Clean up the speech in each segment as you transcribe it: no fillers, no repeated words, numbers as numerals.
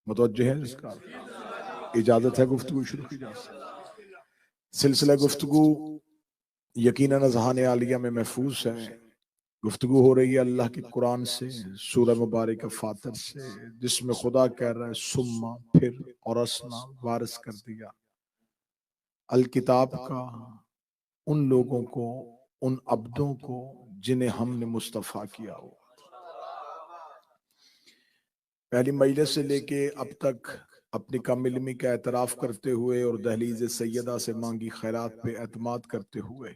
मुतवज्जे है इसका? इजाजत है गुफ्तगू शुरू की जा सकती। सिलसिला गुफ्तगू यकीनन अज़हान आलिया में महफूज है। गुफ्तगू हो रही है अल्लाह की कुरान से, सूरह मुबारक फातिर से, जिसमें खुदा कह रहा है सुम्मा फिर और असना वारिस कर दिया अल किताब का उन लोगों को, उन अब्दों को जिन्हें हमने मुस्तफ़ा किया हो। पहली मजलिस से लेके अब तक अपनी कामिलमी का एतराफ़ करते हुए और दहलीज़ सैयदा से मांगी खैरात पे एतमाद करते हुए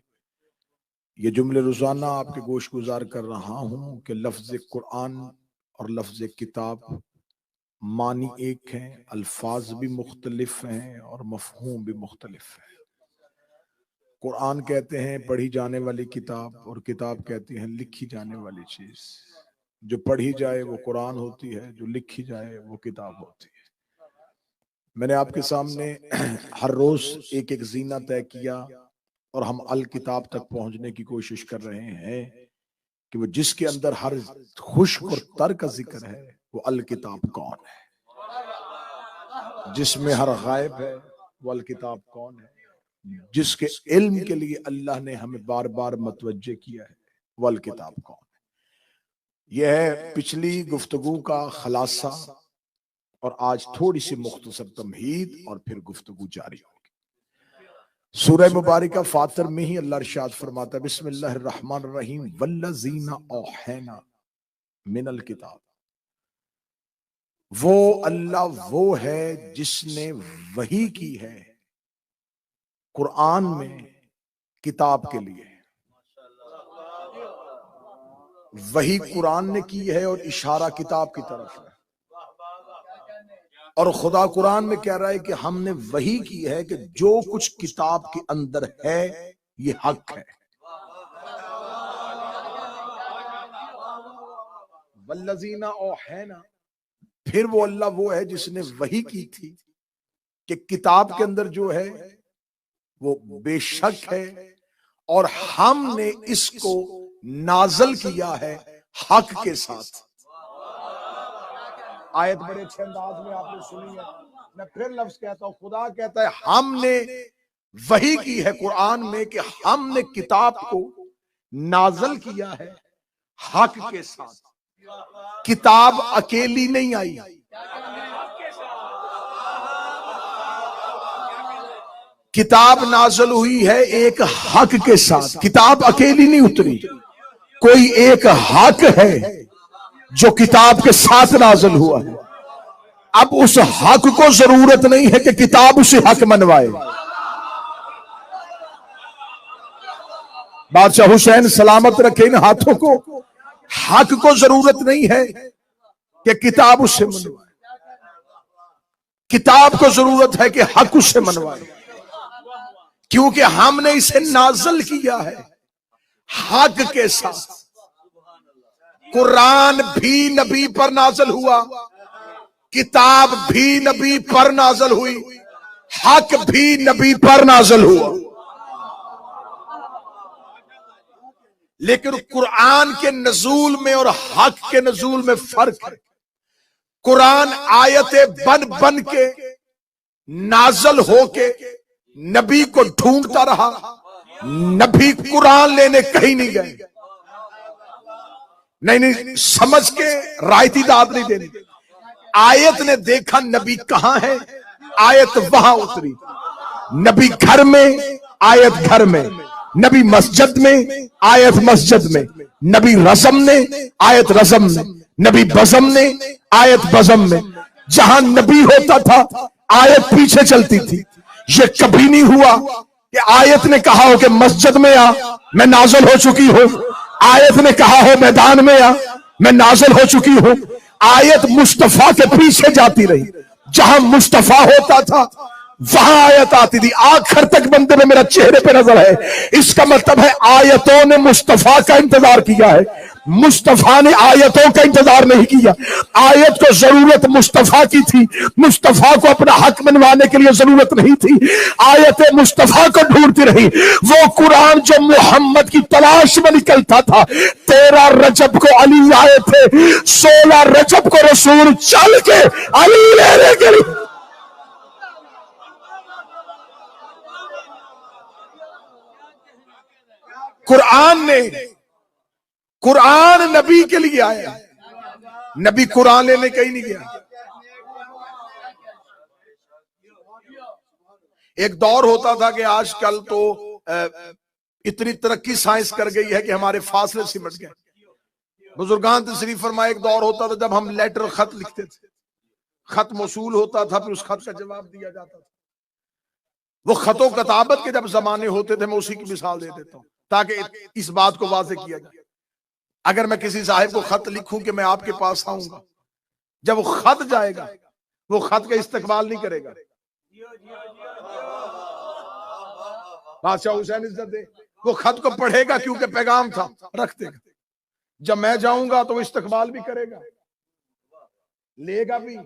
ये जुमले रोज़ाना आपके गोश गुजार कर रहा हूँ कि लफ्ज़ कुरान और लफ्ज़ किताब मानी एक हैं, अल्फाज भी मुख्तलिफ हैं और मफहूम भी मुख्तलिफ है। कुरान कहते हैं पढ़ी जाने वाली किताब और किताब कहती है लिखी जाने वाली चीज। जो पढ़ी जाए वो कुरान होती है, जो लिखी जाए वो किताब होती है। मैंने आपके सामने हर रोज एक एक जीना तय किया और हम अल किताब तक पहुंचने की कोशिश कर रहे हैं कि वो जिसके अंदर हर खुश्क और तर का जिक्र है वो अल किताब कौन है, जिसमें हर गायब है वो अल किताब कौन है, जिसके इल्म के लिए अल्लाह ने हमें बार बार मतवज्जे किया है वो अल किताब कौन है। यह है पिछली गुफ्तगू का खलासा और आज थोड़ी सी मुख्तसर तमहीद और फिर गुफ्तगू जारी होगी। सूरह मुबारक फातिर में ही अल्लाह इरशाद फरमाता है बिस्मिल्लाहिर रहमानिर रहीम वल्लज़ीना औहैना मिनल किताब। वो अल्लाह वो है जिसने वही की है कुरान में किताब के लिए। वही कुरान ने की है और इशारा किताब की तरफ है। और खुदा कुरान में कह रहा है कि हमने वही की है कि जो कुछ किताब के अंदर है ये हक है। वल्लज़ीना औहैना, फिर वो अल्लाह वो है जिसने वही की थी कि किताब के अंदर जो है वो बेशक है और हमने इसको नाजल किया है हक के साथ। आयत बड़े अच्छे अंदाज में आपने सुनी है। मैं फिर लफ्ज कहता हूं, खुदा कहता है हमने वही की है कुरान में कि हमने किताब को नाजल किया है हक के साथ। किताब अकेली नहीं आई, किताब नाजल हुई है एक हक के साथ। किताब अकेली नहीं उतरी, कोई एक हक है जो किताब के साथ नाजल हुआ है। अब उस हक को जरूरत नहीं है कि किताब उसे हक मनवाए। बादशाह हुसैन सलामत रखे इन हाथों को, हक को जरूरत नहीं है कि किताब उससे मनवाए, किताब को जरूरत है कि हक उससे मनवाए, क्योंकि हमने इसे नाजल किया है हक के साथ। कुरान भी नबी पर नाजल हुआ, किताब भी नबी पर नाजल हुई, हक भी नबी पर नाजल हुआ। लेकिन कुरान के नजूल में और हक के नजूल में फर्क है। कुरान आयतें बन बन के नाजल होके नबी को ढूंढता रहा, नबी कुरान लेने कहीं नहीं गए। नहीं समझ के रायती दाद नहीं देनी। आयत ने देखा नबी कहां है, आयत वहां उतरी। नबी घर में, आयत घर में। नबी मस्जिद में, आयत मस्जिद में। नबी रज़म ने, आयत रज़म में। नबी बज़म ने, आयत बज़म में। जहां नबी होता था आयत पीछे चलती थी। ये कभी नहीं हुआ कि आयत ने कहा हो कि मस्जिद में आ, मैं नाज़िल हो चुकी हूं। आयत ने कहा हो मैदान में आ, मैं नाज़िल हो चुकी हूं। आयत मुस्तफा के पीछे जाती रही। जहां मुस्तफा होता था वहां आयत आती थी, आखिर तक बंदे में मेरा चेहरे पे नजर है। इसका मतलब है आयतों ने मुस्तफा का इंतजार किया है, मुस्तफा ने आयतों का इंतजार नहीं किया। आयत को जरूरत मुस्तफा की थी, मुस्तफा को अपना हक मनवाने के लिए जरूरत नहीं थी। आयतें मुस्तफा को ढूंढती रही। वो कुरान जो मोहम्मद की तलाश में निकलता था, 13 रजब को अली आए थे, 16 रजब को रसूल चल के अली लेने के लिए। कुरान नबी के लिए आया, नबी कुरान लेने कहीं नहीं गया। एक दौर होता था कि आजकल तो इतनी तरक्की साइंस कर गई है कि हमारे फासले सिमट गए। बुजुर्गान तशरीफ फरमा, एक दौर होता था जब हम लेटर खत लिखते थे, खत मौसूल होता था, फिर उस खत का जवाब दिया जाता था। वो खतों कताबत के जब जमाने होते थे, मैं उसी की मिसाल दे देता हूं ताकि इस बात को वाज़ेह किया जाए। अगर मैं किसी साहिब को खत लिखूं कि मैं आपके पास आऊंगा, जब वो खत जाएगा वो खत का इस्तकबाल नहीं करेगा। बादशाह हुसैन इज्जत दे, वो खत को पढ़ेगा क्योंकि पैगाम था, रख देगा। जब मैं जाऊंगा तो वो इस्तकबाल भी करेगा, लेगा भी।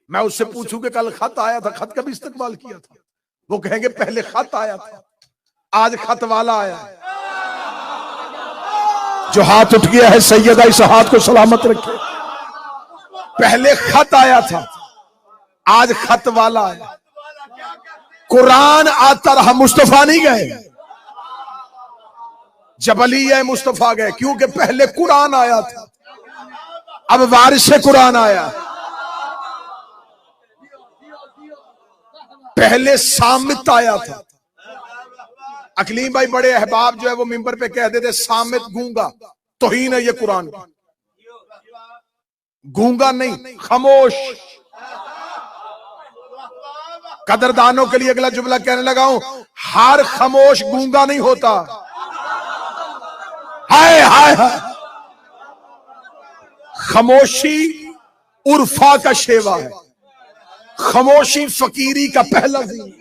मैं उससे पूछूं कि कल खत आया था, खत का भी इस्तकबाल किया था, वो कहेंगे पहले खत आया था, आज खत वाला आया है। जो हाथ उठ गया है सैयदा इस हाथ को सलामत रखे। पहले खत आया था, आज खत वाला आया। कुरान आता रहा, मुस्तफा नहीं गए। जब अली है मुस्तफा गए, क्योंकि पहले कुरान आया था, अब वारिस से कुरान आया। पहले सामित आया था। अकलीम भाई बड़े अहबाब जो है वो मिंबर पे कह देते सामित गूंगा, तौहीन है ये कुरान की। गूंगा नहीं, खामोश। कदरदानों के लिए अगला जुमला कहने लगा हूं, हर खामोश गूंगा नहीं होता। हाय हाय हाय, खामोशी उर्फा का शेवा है, खामोशी फकीरी का पहला दिन,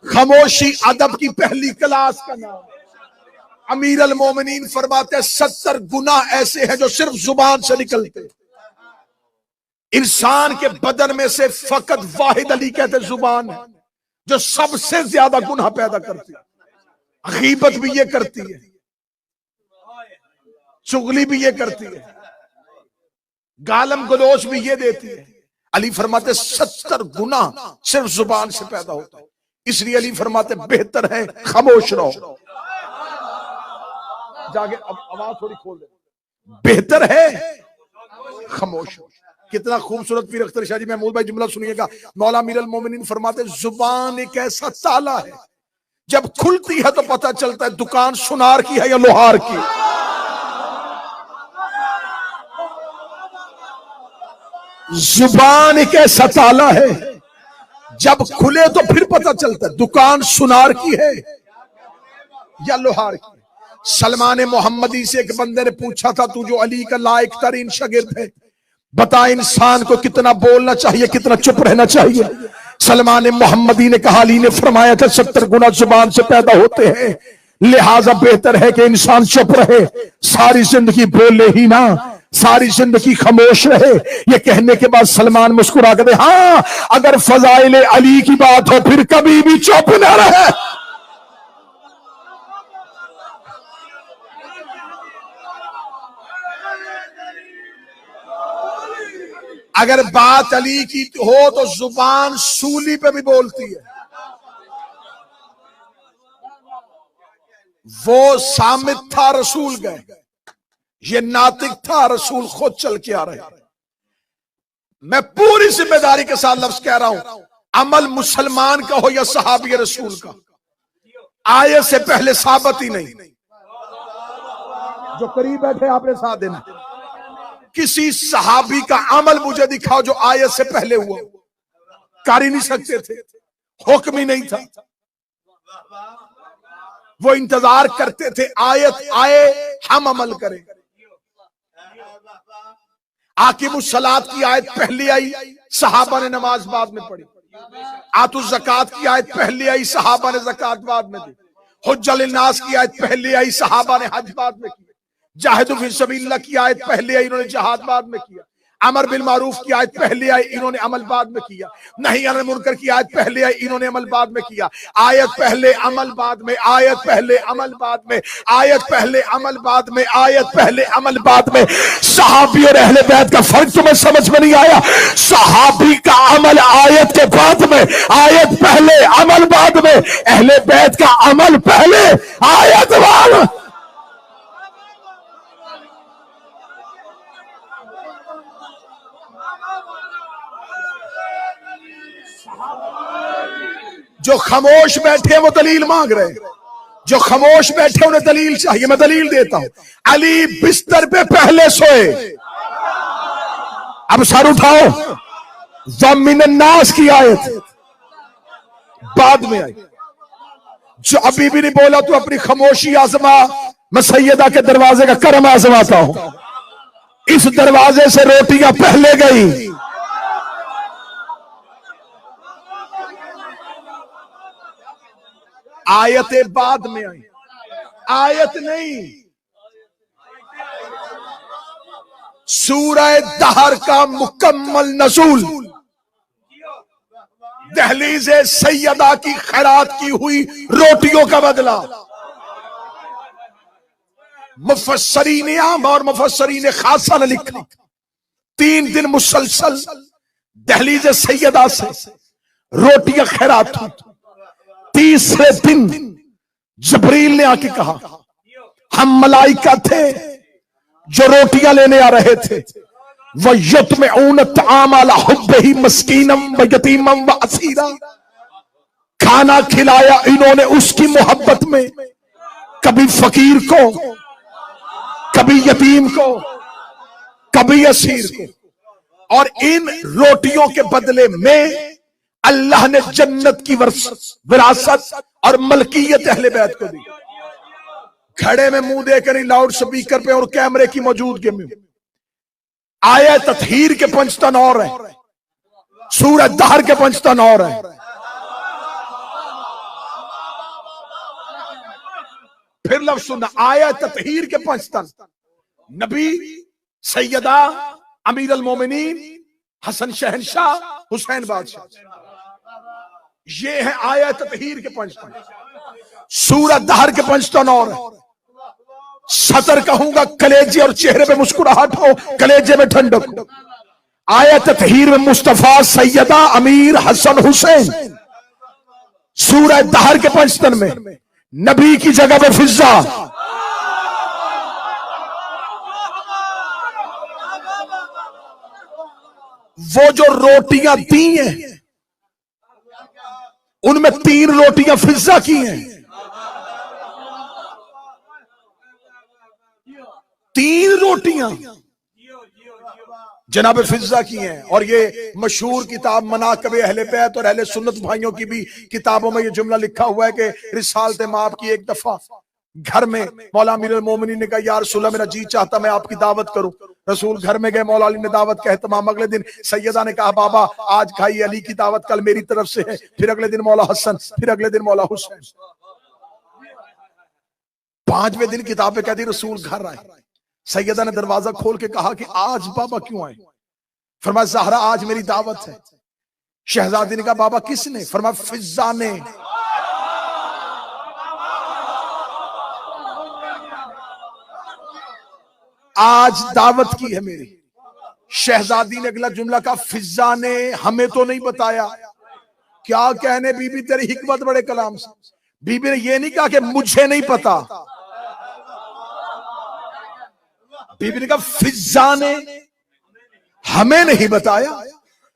खामोशी अदब की पहली क्लास का नाम। अमीर अल मोमिनीन फरमाते 70 गुनाह ऐसे हैं जो सिर्फ जुबान से निकलते। इंसान के बदन में से फकत वाहिद अली कहते जुबान है जो सबसे ज्यादा गुनाह पैदा करती है। गीबत भी ये करती है, चुगली भी ये करती है, गालम गलोच भी ये देती है। अली फरमाते 70 गुनाह सिर्फ जुबान से पैदा होता है। इसलिए अली फरमाते बेहतर है खामोश रहो। जाके आवाज थोड़ी खोल दे, बेहतर है खामोश। कितना खूबसूरत पीर अख्तर शाह जी महमूद भाई जुमला सुनिएगा। मौला अमीर अल मोमिनीन फरमाते जुबान एक ऐसा ताला है, जब खुलती है तो पता चलता है दुकान सुनार की है या लोहार की। जुबान एक ऐसा ताला है, जब खुले तो फिर पता चलता है दुकान सुनार की है या लोहार की। सलमान मोहम्मदी से एक बंदे ने पूछा था, तू जो अली का लायक तरीन शागिर्द है, बता इंसान को कितना बोलना चाहिए, कितना चुप रहना चाहिए। सलमान मोहम्मदी ने कहा, अली ने फरमाया था 70 गुना जुबान से पैदा होते हैं, लिहाजा बेहतर है कि इंसान चुप रहे, सारी जिंदगी बोले ही ना, सारी जिंदगी खामोश रहे। ये कहने के बाद सलमान मुस्कुरा कर दे, हाँ अगर फजाइल अली की बात हो फिर कभी भी चुप ना रहे। अगर बात अली की हो तो जुबान सूली पे भी बोलती है। वो सामित था, रसूल गए, ये नातिक था, रसूल खुद चल के आ रहे। मैं पूरी जिम्मेदारी के साथ लफ्ज कह रहा हूं, अमल मुसलमान का हो या सहाबी रसूल का, आयत से पहले साबित ही नहीं। जो करीब बैठे आपने साथ देना, किसी सहाबी का अमल मुझे दिखाओ जो आयत से पहले हुआ। कर ही नहीं सकते थे, हुक्म ही नहीं था। वो इंतजार करते थे आयत आए हम अमल करें। आकिमुस्सलात की आयत पहले आई, सहाबा ने नमाज बाद में पढ़ी। आतु ज़कात की आयत पहले आई, सहाबा ने ज़कात बाद में दी। हुज्जल नास की आयत पहले आई, सहाबा ने हज बाद में किया। जाहिदु फी सबीलिल्लाह की आयत पहले आई, इन्होंने जहाद बाद में किया। अमर बिल मारूफ की आयत पहले आई, इन्होंने अमल बाद में किया। नहीं अनिल मुनकर की आयत पहले आई, इन्होंने अमल बाद में किया। आयत पहले अमल बाद में, आयत पहले अमल बाद में, आयत पहले अमल बाद में, आयत पहले अमल बाद में। सहाबी और अहले बैत का फर्क तुम्हें समझ में नहीं आया? सहाबी का अमल आयत के बाद में, आयत पहले अमल बाद में। अहले बैत का अमल पहले आयत बाद में। जो खामोश बैठे वो दलील मांग रहे हैं, जो खामोश बैठे उन्हें दलील चाहिए। मैं दलील देता हूं। अली बिस्तर पे पहले सोए, अब सर उठाओ। ज़मिनन्नास की आयत बाद में आई। जो अभी भी नहीं बोला तो अपनी खामोशी आजमा। मैं सैयदा के दरवाजे का करम आजमाता हूं। इस दरवाजे से रोटियां पहले गई। आयतें बाद में आई, आयत नहीं। सूरह दहर का मुकम्मल नज़ूल, दहलीज सैयदा की खैरात की हुई रोटियों का बदला। मुफस्सरीन आम और मुफस्सरीन खासा ने लिखा, 3 दिन मुसलसल दहलीज सैयदा से रोटियां खैरात हुई। तीसरे दिन जबरील ने आके कहा, हम मलाइका थे जो रोटियां लेने आ रहे थे। वह युत्मिऊन तआम अला हुब्बिही मस्कीनम व यतीमम व असीरा। खाना खिलाया इन्होंने उसकी मोहब्बत में, कभी फकीर को, कभी यतीम को, कभी असीर को। और इन रोटियों के बदले में अल्लाह ने जन्नत की विरासत और मलकियत अहले बैत को दी। घड़े में मुंह देकर लाउड स्पीकर पे और कैमरे की मौजूदगी में आया ततहीर के पंचतन और है, सूरह दहर के पंचतन और है। फिर लफ्ज सुनना, आया ततहीर के पंचतन। नबी, सैयदा, अमीर अल मोमिनीन, हसन शहनशाह, हुसैन बादशाह, ये है आया ततहीर के पंचतन। सूरह दहर के पंचतन और है। सतर कहूंगा कलेजे और चेहरे पे मुस्कुराहट हो, कलेजे में ठंडक हो। आया ततहीर में मुस्तफा, सैयदा, अमीर, हसन, हुसैन। सूरह दहर के पंचतन में नबी की जगह पे फिजा। वो जो रोटियां दी हैं उनमें 3 रोटियां फिजा की हैं। 3 रोटियां जनाब फिजा की हैं। और ये मशहूर किताब मनाक़िब अहले बैत और अहले सुन्नत भाइयों की भी किताबों में ये जुमला लिखा हुआ है कि रिसालत माप की एक दफा घर में मौला अमीर अल मोमिनीन ने कहा, या रसूल अल्लाह, मेरा जी चाहता मैं आपकी दावत करूं। रसूल घर में गए, मौला अली ने दावत का एहतमाम। अगले दिन सैयदा ने कहा, बाबा आज खाई अली की दावत, कल मेरी तरफ से है। फिर अगले दिन मौला हसन, फिर अगले दिन मौला हुसैन। 5वें दिन किताब पे कहती रसूल घर आए। सैयदा ने दरवाजा खोल के कहा कि आज बाबा क्यों आए? फरमाया, ज़हरा आज मेरी दावत है। शहजादी ने कहा, बाबा किसने? फरमाया, फिजा ने। आज दावत की है मेरी। शहजादी ने अगला जुमला कहा, फिजा ने हमें तो नहीं बताया। क्या कहने बीबी, तेरी हिकमत बड़े कलाम से। बीबी ने ये नहीं कहा कि मुझे नहीं पता, बीबी ने कहा फिजा ने हमें नहीं बताया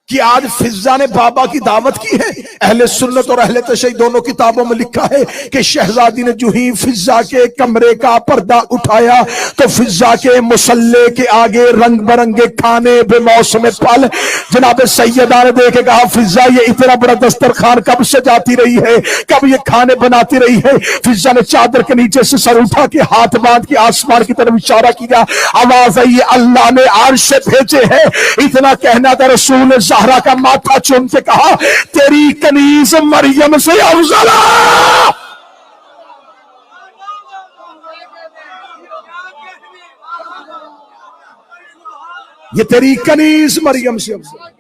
कि आज फिजा ने बाबा की दावत की है। अहले सुन्नत और अहले तशय्युअ दोनों किताबों में लिखा है कि शहजादी ने जो ही फिजा के कमरे का पर्दा उठाया तो फिजा के मुसल्ले के आगे रंग बिरंगे खाने बेमौसम फल। जनाब सैयदा ने देखे कहा, फिजा ये इतना बड़ा दस्तरखान कब से जाती रही है, कब ये खाने बनाती रही है? फिजा ने चादर के नीचे से सर उठा के हाथ बांध के आसमान की तरफ इशारा किया। आवाज आई, अल्लाह ने अर्श से भेजे है। इतना कहना था रसूल ज़हरा का माथा चूम के कहा तेरी कनीज मरियम से अफजल है। ये तेरी कनीज मरियम से अफजल।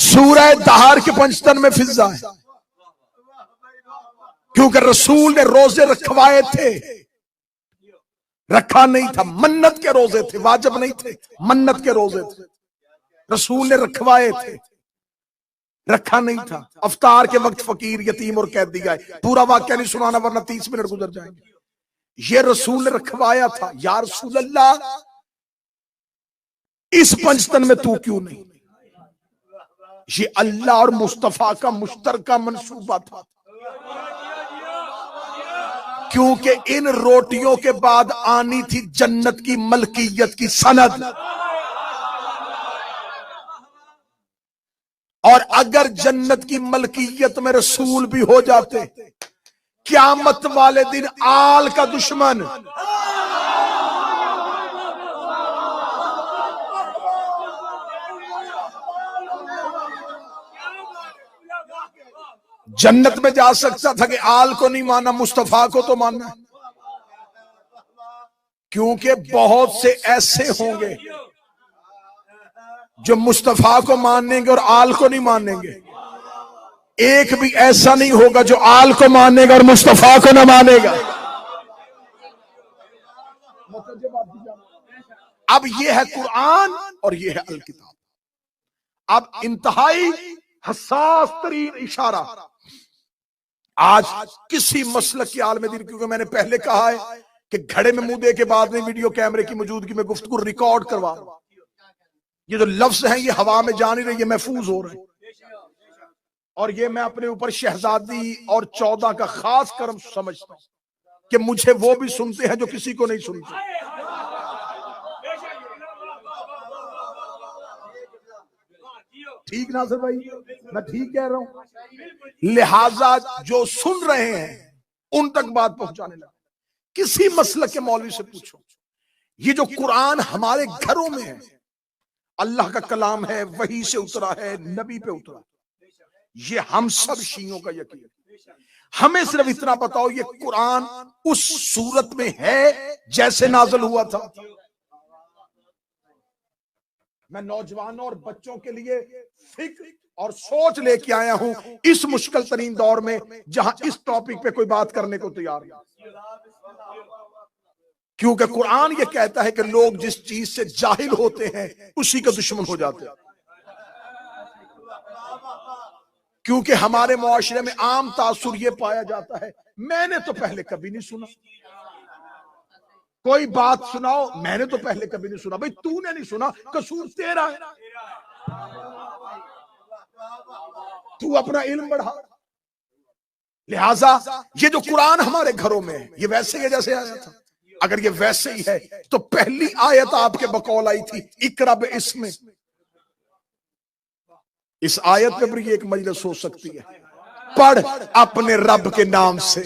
सूरह दहार के पंचतन में फिजा है, क्योंकि रसूल ने रोजे रखवाए थे, रखा नहीं था। मन्नत के रोजे थे, वाजिब नहीं थे, मन्नत के रोजे थे। रसूल ने रखवाए थे, रखा नहीं था। अफ्तार के वक्त फकीर, यतीम और कैदी आए। पूरा वाक्य नहीं सुनाना वरना 30 मिनट गुजर जाएंगे। ये रसूल ने रखवाया था। या रसूल अल्लाह, इस पंचतन में तू क्यों नहीं? ये अल्लाह और मुस्तफा का मुश्तरका मंसूबा था, क्योंकि इन रोटियों के बाद आनी थी जन्नत की मलकियत की सनद। और अगर जन्नत की मलकियत में रसूल भी हो जाते, क़यामत वाले दिन आल का दुश्मन जन्नत में जा सकता था कि आल को नहीं माना, मुस्तफा को तो मानना। क्योंकि बहुत से ऐसे होंगे जो मुस्तफा को मानेंगे और आल को नहीं मानेंगे। एक भी ऐसा नहीं होगा जो आल को मानेगा और मुस्तफा को ना मानेगा। अब ये है कुरान और ये है अल किताब। अब इंतहाई हसास तरीन इशारा आज किसी मसलक के आलम दीन, क्योंकि मैंने पहले कहा है कि घड़े में मुंह दे के बाद में वीडियो कैमरे की मौजूदगी में गुफ्तगू रिकॉर्ड करवा, ये जो लफ्ज हैं ये हवा में जा नहीं रही, ये महफूज हो रहे हैं। और ये मैं अपने ऊपर शहजादी और 14 का खास कर्म समझता हूं कि मुझे वो भी सुनते हैं जो किसी को नहीं सुनते। ठीक नासिर भाई, मैं ठीक कह रहा हूं। लिहाजा जो सुन रहे हैं उन तक बात पहुंचाने लगा। किसी मसलक के मौलवी से पूछो, ये जो कुरान हमारे घरों में है, अल्लाह का कलाम है, वही से उतरा है, नबी पे उतरा, ये हम सब शियों का यकीन। हमें सिर्फ इतना बताओ, ये कुरान उस सूरत में है जैसे नाज़िल हुआ था? मैं नौजवानों और बच्चों के लिए फिक्र और सोच लेके आया हूं इस मुश्किल तरीन दौर में, जहां इस टॉपिक पे कोई बात करने को तैयार नहीं। क्योंकि कुरान ये कहता है कि लोग जिस चीज से जाहिल होते हैं उसी का दुश्मन हो जाते हैं। क्योंकि हमारे मुआशरे में आम तासुर ये पाया जाता है, मैंने तो पहले कभी नहीं सुना। कोई बात सुनाओ, मैंने तो पहले कभी नहीं सुना। भाई तूने नहीं सुना, कसूर तेरा है, तू अपना इल्म बढ़ा। लिहाजा ये जो कुरान हमारे घरों में है, ये वैसे ही जैसे आया था। अगर ये वैसे ही है तो पहली आयत आपके बकौल आई थी, इकरा बिस्मिक। इस आयत पे भी एक मजलिस हो सकती है, पढ़ अपने रब के नाम से।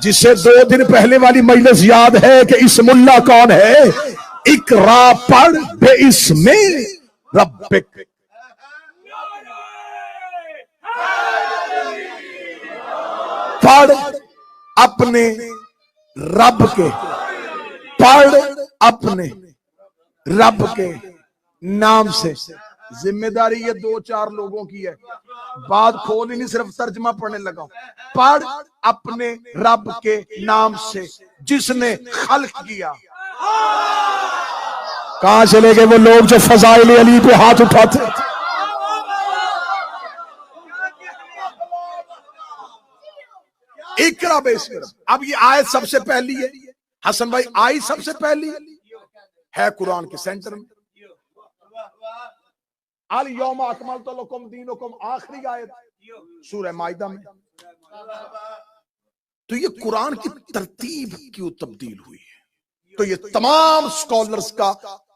जिसे 2 दिन पहले वाली मजलिस याद है कि इस मुल्ला कौन है, इकरा पढ़ बिस्मे रब्बिक। पढ़ अपने रब के, पढ़ अपने रब के नाम से। जिम्मेदारी ये 2-4 लोगों की है, बात खोल ही नहीं, सिर्फ तर्जमा पढ़ने लगा। पढ़ अपने रब के नाम से जिसने खल्क किया। कहां चले गए वो लोग जो फजाइल अली पे हाथ उठाते? इकरा बिस्मिक। अब ये आयत सबसे पहली है हसन भाई, आई सबसे पहली है कुरान के सेंटर में। अल यौमा अकमलतु लकुम दीनुकुम, आखिरी आयत सूरह माइदा में। तो ये कुरान की तरतीब क्यों तब्दील हुई है? तो ये तमाम स्कॉलर्स का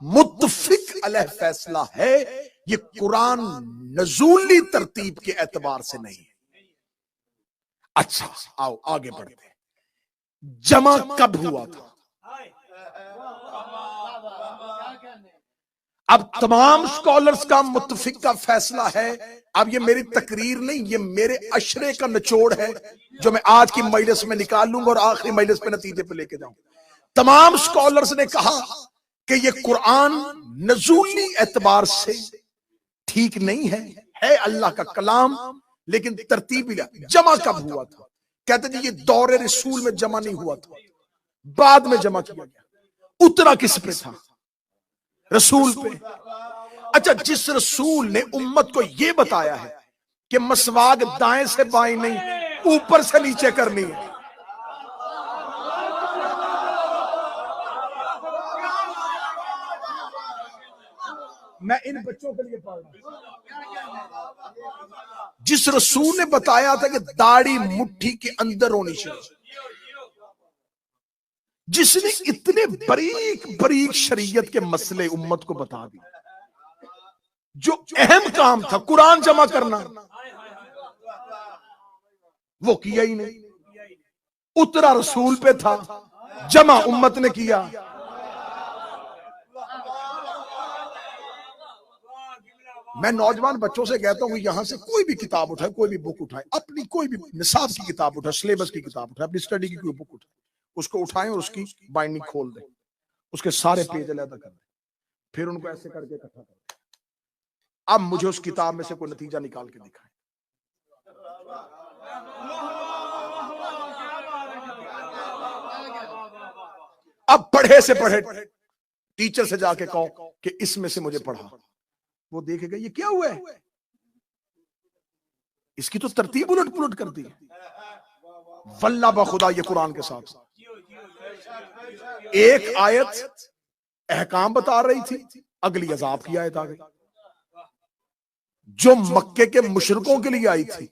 मुत्तफिक अलह फैसला है, ये कुरान नज़ूली तरतीब के एतबार से नहीं है। अच्छा आओ आगे बढ़ते हैं। जमा कब हुआ था? अब तमाम स्कॉलर्स का मुत्तफिक का फैसला है। अब ये मेरी तकरीर नहीं, ये मेरे अशरे का निचोड़ है जो मैं आज की मजलिस में निकाल लूंगा और आखिरी मजलिस पे नतीजे पे लेके जाऊं। तमाम स्कॉलर्स ने कहा कि ये कुरान नजूली एतबार से ठीक नहीं है अल्लाह का कलाम, लेकिन तरतीब जमा कब हुआ था? कहते जी ये दौरे रसूल में जमा नहीं हुआ था, बाद में जमा किया गया। उतरा किस पे था? रसूल पे। अच्छा, जिस रसूल ने उम्मत को यह बताया है कि मसवाक दाएं से बाएं नहीं, ऊपर से नीचे करनी है, मैं इन बच्चों के लिए पढ़ रहा हूं। जिस रसूल ने बताया था कि दाढ़ी मुट्ठी के अंदर होनी चाहिए, जिसने इतने बारीक बारीक शरीयत के मसले उम्मत को बता दिए, जो अहम काम था कुरान जमा करना, वो किया ही नहीं। उतरा रसूल पे था, जमा उम्मत ने किया। मैं नौजवान बच्चों से कहता हूं यहां से कोई भी किताब उठाए, कोई भी बुक उठाए, अपनी कोई भी निसाब की किताब उठाए, सिलेबस की किताब उठाए, अपनी स्टडी की कोई बुक उठाए, उसको उठाएं और उसकी बाइंडिंग खोल दें, उसके सारे पेज अलग कर दें, फिर उनको ऐसे करके इकट्ठा करें। अब मुझे उस किताब में से कोई नतीजा निकाल के दिखाएं। अब पढ़े से पढ़े टीचर से जाके कहो कि इसमें से मुझे पढ़ा, वो देखेगा ये क्या हुआ है, इसकी तो तरतीब उलट पुलट कर दी। वल्लाह बखुदा ये कुरान के साथ एक आयत अहकाम बता रही थी, अगली अजाब की आयत आ गई जो मक्के के मुशरिकों के लिए आई थी।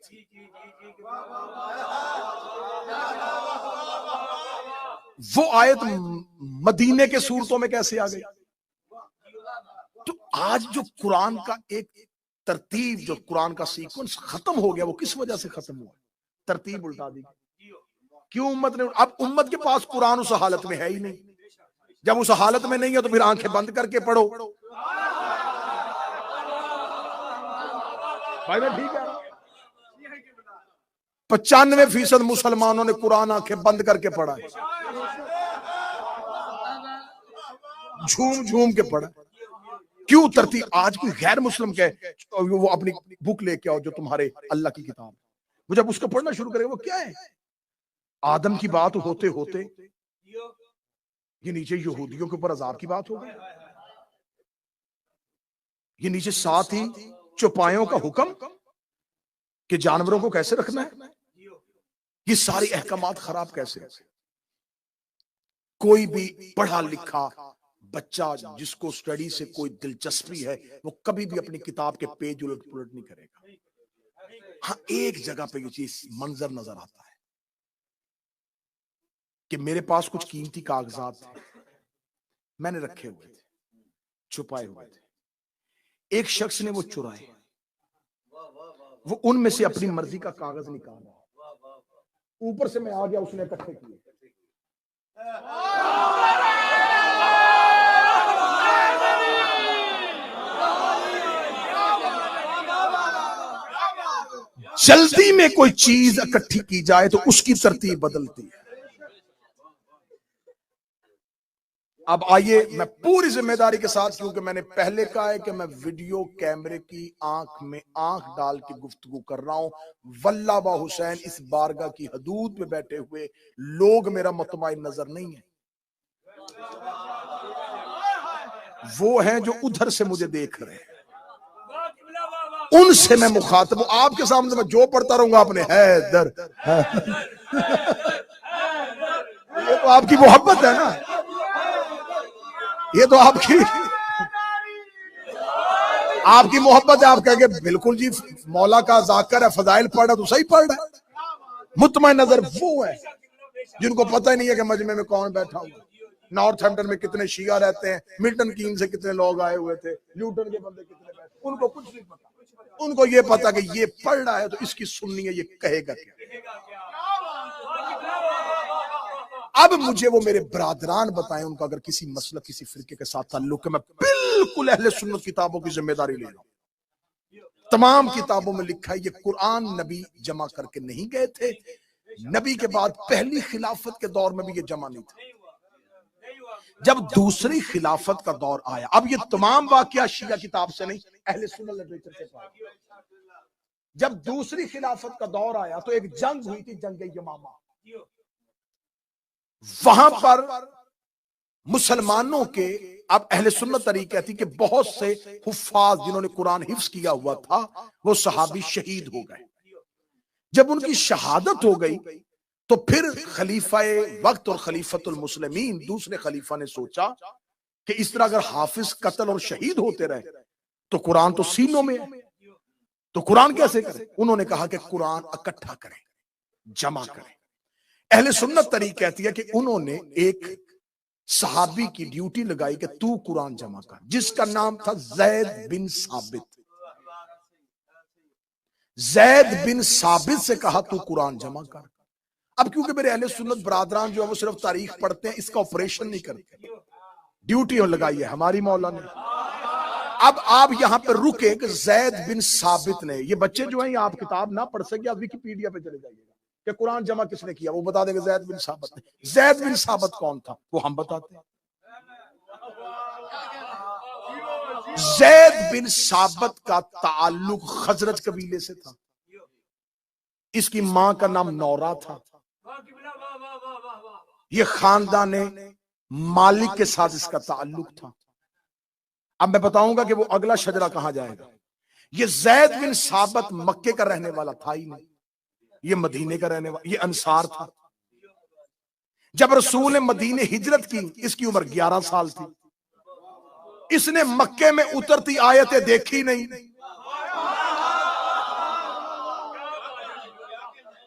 वो आयत मदीने के सूरतों में कैसे आ गई? तो आज जो कुरान का एक तरतीब, जो कुरान का सीक्वेंस खत्म हो गया, वो किस वजह से खत्म हुआ? तरतीब उल्टा दी। क्यों उम्मत ने? अब उम्मत के पास कुरान उस हालत में है ही नहीं। जब उस हालत में नहीं है तो फिर आंखें बंद करके पढ़ो। भाई मैं ठीक है। 95% मुसलमानों ने कुरान आंखें बंद करके पढ़ा है, झूम झूम के पढ़ा। क्यों तरतीब? आज कोई गैर मुस्लिम के वो अपनी बुक लेके आओ जो तुम्हारे अल्लाह की किताब, वो जब उसको पढ़ना शुरू करेगा, वो क्या है? आदम की बात होते होते ये नीचे यहूदियों के ऊपर अजाब की बात हो गई, ये नीचे साथ ही चौपायों का हुक्म कि जानवरों को कैसे रखना है, ये सारी अहकामात खराब कैसे? कोई भी पढ़ा लिखा बच्चा जिसको स्टडी से कोई दिलचस्पी है, वो कभी भी अपनी किताब के पेज उलट पुलट नहीं करेगा। हाँ, एक जगह पे ये चीज मंजर नजर आता है कि मेरे पास कुछ कीमती कागजात थे, मैंने रखे हुए थे, छुपाए हुए थे। एक शख्स ने वो चुराए, वो उनमें से अपनी मर्जी का कागज निकाला, ऊपर से मैं आ गया, उसने इकट्ठे किए। जल्दी में कोई चीज इकट्ठी की जाए तो उसकी तरतीब बदलती है। अब आइए, मैं पूरी जिम्मेदारी के साथ, क्योंकि मैंने पहले कहा है कि मैं वीडियो कैमरे की आंख में आंख डाल के गुफ्तगू कर रहा हूं। वल्लाह बा हुसैन इस बारगाह की हदूद में बैठे हुए लोग मेरा मुतमईन नजर नहीं है, वो हैं जो उधर से मुझे देख रहे हैं, उनसे मैं मुखातब हूं। आपके सामने मैं जो पढ़ता रहूंगा आपने हैदर ये तो आपकी मोहब्बत है ना, ये तो आपकी मोहब्बत है। आप कहेंगे बिल्कुल जी मौला का जाकर है, फजाइल पढ़ रहा तो सही पढ़ रहा है। मुतमईन नजर वो है जिनको पता ही नहीं है कि मजमे में कौन बैठा हुआ। नॉर्थ हैम्पटन में कितने शिया रहते हैं, मिल्टन कीन से कितने लोग आए हुए थे, ल्यूटन के बंदे कितने बैठे, उनको कुछ नहीं पता। उनको ये पता कि ये पढ़ रहा है तो इसकी सुननी है, ये कहेगा क्या। अब मुझे वो मेरे बरादरान बताएं, उनका अगर किसी मसला किसी फिरके के साथ ताल्लुक है, मैं बिल्कुल अहले सुन्नत किताबों की जिम्मेदारी ले रहा हूं। तमाम किताबों में लिखा है ये कुरान नबी जमा करके नहीं गए थे, नबी के बाद पहली खिलाफत के दौर में भी ये जमा नहीं था। जब दूसरी खिलाफत का दौर आया, अब ये तमाम वाकया शिया किताब से नहीं, अहले सुन्नत लिटरेचर से पाया। जब दूसरी खिलाफत का दौर आया तो एक जंग हुई थी, जंग यमामा। वहां पर मुसलमानों के, अब अहले सुन्नत तरीका थी कि बहुत से हुफ्फाज जिन्होंने कुरान हिफ्ज किया हुआ था, वो सहाबी शहीद हो गए। जब उनकी शहादत हो गई तो फिर खलीफाए वक्त और खलीफतुल मुस्लिमीन दूसरे खलीफा ने सोचा कि इस तरह अगर हाफिज कत्ल और शहीद होते रहे तो कुरान तो सीनों में है, तो कुरान कैसे करें। उन्होंने कहा कि कुरान इकट्ठा करें, जमा करें। अहले सुन्नत तरीका कहती है कि उन्होंने एक सहाबी की ड्यूटी लगाई कि तू कुरान जमा कर, जिसका नाम था जैद बिन साबित। जैद बिन साबित से कहा तू कुरान जमा कर। अब क्योंकि मेरे अहले सुन्नत बरादरान जो है वो सिर्फ तारीख पढ़ते हैं, इसका ऑपरेशन नहीं करते, ड्यूटी लगाई है हमारी मौला ने। अब आप यहां पर रुके कि जैद बिन साबित ने, ये बच्चे जो हैं आप किताब ना पढ़ सके, आप विकिपीडिया पे चले जाइएगा कि कुरान जमा किसने किया, वो बता देंगे जैद बिन साबित ने। जैद बिन साबित कौन था वो हम बताते हैं। जैद बिन साबित का ताल्लुक खजरज कबीले से था। इसकी मां का नाम नौरा था। ये खानदान मालिक के साथ इसका ताल्लुक था। अब मैं बताऊंगा कि वो अगला शजरा कहां जाएगा। ये जैद बिन साबित मक्के का रहने वाला था ही नहीं, ये मदीने का रहने वाला, ये अंसार था। जब रसूल ने मदीने हिजरत की, इसकी उम्र 11 साल थी। इसने मक्के में उतरती आयतें देखी नहीं।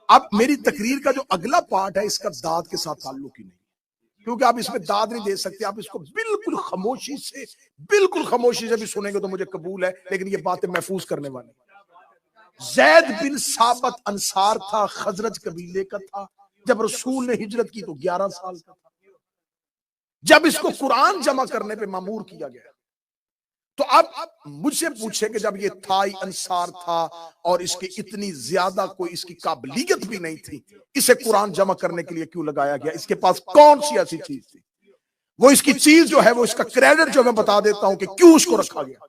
अब मेरी तकरीर का जो अगला पार्ट है, इसका दाद के साथ ताल्लुक ही नहीं, क्योंकि आप इसमें दाद नहीं दे सकते। आप इसको बिल्कुल खामोशी से भी सुनेंगे तो मुझे कबूल है, लेकिन ये बातें महफूज करने वाली। जैद बिन साबित अंसार था, खजरज कबीले का था। जब रसूल ने हिजरत की तो 11 साल का था। जब इसको कुरान जमा करने पे मामूर किया गया तो अब मुझसे पूछे कि जब ये थाई अंसार था और इसकी इतनी ज्यादा कोई इसकी काबिलियत भी नहीं थी, इसे कुरान जमा करने के लिए क्यों लगाया गया? इसके पास कौन सी ऐसी चीज थी? वो इसकी चीज जो है, वो इसका क्रेडिट जो मैं बता देता हूं कि क्यों उसको रखा गया।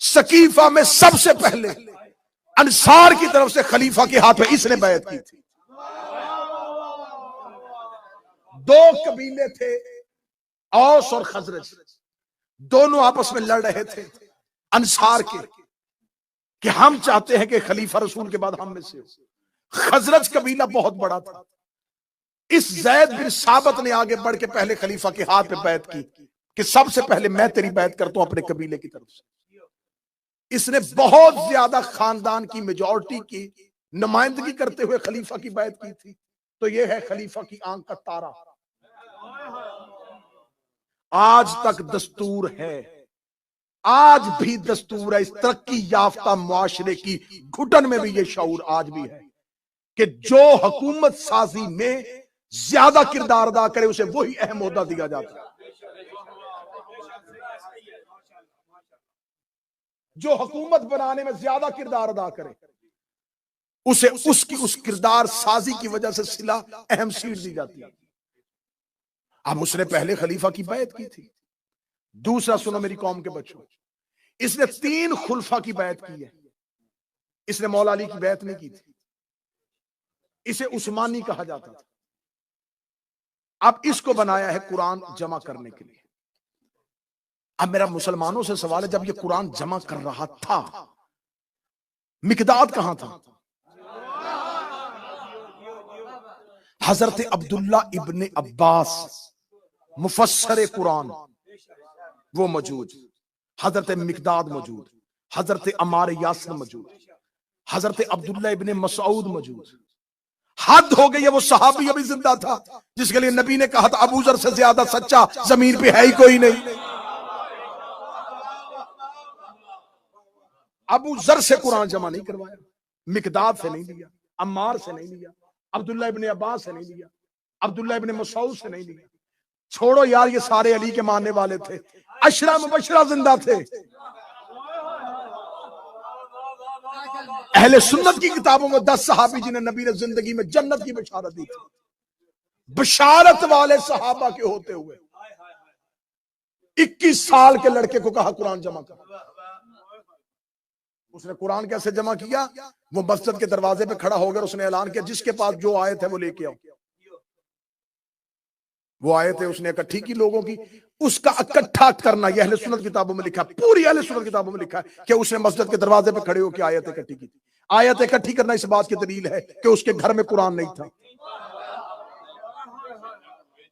सकीफा में सबसे पहले अंसार की तरफ से खलीफा के हाथ में इसने बैत की थी। 2 कबीले थे, औस और खजरज, दोनों आपस में लड़ रहे थे अंसार के कि हम चाहते हैं कि खलीफा रसूल के बाद हम में से हो। खजरज कबीला बहुत बड़ा था। इस जैद बिन साबित ने आगे बढ़ के पहले खलीफा के हाथ पे बैत की कि सबसे पहले मैं तेरी बैत करता हूं अपने कबीले की तरफ से। इसने बहुत ज्यादा खानदान की मेजॉरिटी की नुमाइंदगी करते हुए खलीफा की बैत की थी। तो यह है खलीफा की आंख का तारा। आज तक दस्तूर है, आज भी दस्तूर है। इस तरक्की याफ्ता मुआशरे की घुटन में भी ये शऊर आज भी है कि जो हुकूमत साजी में ज्यादा किरदार अदा करे उसे वही अहम ओहदा दिया जाता है। जो हुकूमत बनाने में ज्यादा किरदार अदा करे उसे उसकी उस किरदार साजी की वजह से सिला अहम सीट दी जाती है। अब उसने पहले खलीफा की बैत की थी। दूसरा सुनो मेरी कौम के बच्चों, इसने 3 खुलफा की बैत की है। इसने मौला अली की बैत नहीं की थी। इसे उस्मानी कहा जाता था। अब इसको बनाया है कुरान जमा करने के लिए। अब मेरा मुसलमानों से सवाल है, जब ये कुरान जमा कर रहा था मिकदाद कहां था? हजरत अब्दुल्ला इब्ने अब्बास मुफस्सर कुरान वो मौजूद, हजरत मिकदाद मौजूद, हजरत अमार यासिर मौजूद, हजरत अब्दुल्ला इब्ने मसऊद मौजूद। हद हो गई है, वो सहाबी अभी जिंदा था जिसके लिए नबी ने कहा था अबू जर से ज्यादा सच्चा जमीन पे है ही कोई नहीं। अबू जर से कुरान जमा नहीं करवाया, मिकदाद से नहीं लिया, अम्मार से नहीं लिया, अब्दुल्ला इब्ने अब्बास से नहीं लिया। अब्दुल्ला इब्ने मसऊद से नहीं लिया। छोड़ो यार, ये सारे अली के मानने वाले थे, अशरा मुबशरा जिंदा थे। अहले सुन्नत की किताबों में 10 सहाबी जिन्हें नबी ने जिंदगी में जन्नत की बशारत दी थी, बशारत वाले सहाबा के होते हुए 21 साल के लड़के को कहा कुरान जमा कर। उसने कुरान कैसे जमा किया? वो मस्जिद के दरवाजे पे खड़ा हो गया, उसने ऐलान किया जिसके पास जो आयत है वो लेके आओ। वो आयतें उसने इकट्ठी की लोगों की। उसका इकट्ठा करना यह अहले सुन्नत किताबों में लिखा, पूरी अहले सुन्नत किताबों में लिखा है कि उसने मस्जिद के दरवाजे पे खड़े होकर आयत इकट्ठी की। आयत इकट्ठी करना इस बात की दलील है कि उसके घर में कुरान नहीं था,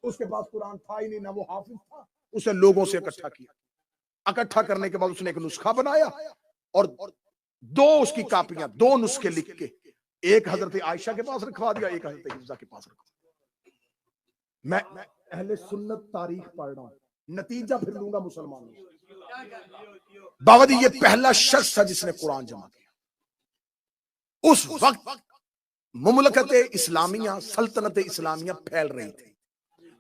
उसके पास कुरान था ही नहीं, ना वो हाफिज था। उसे लोगों से इकट्ठा किया। इकट्ठा करने के बाद उसने एक नुस्खा बनाया और 2 उसकी कापियां, 2 नुस्खे लिख के एक हजरत आयशा के पास रखवा दिया, एक हजरत हिफ्जा के पास रखवा दिया। मैं अहले सुन्नत तारीख पढ़ रहा हूं, नतीजा फिर लूंगा मुसलमानों से। बावदी ये पहला शख्स था जिसने कुरान जमा किया। उस वक्त मुमलकत इस्लामिया, सल्तनत इस्लामिया फैल रही थी,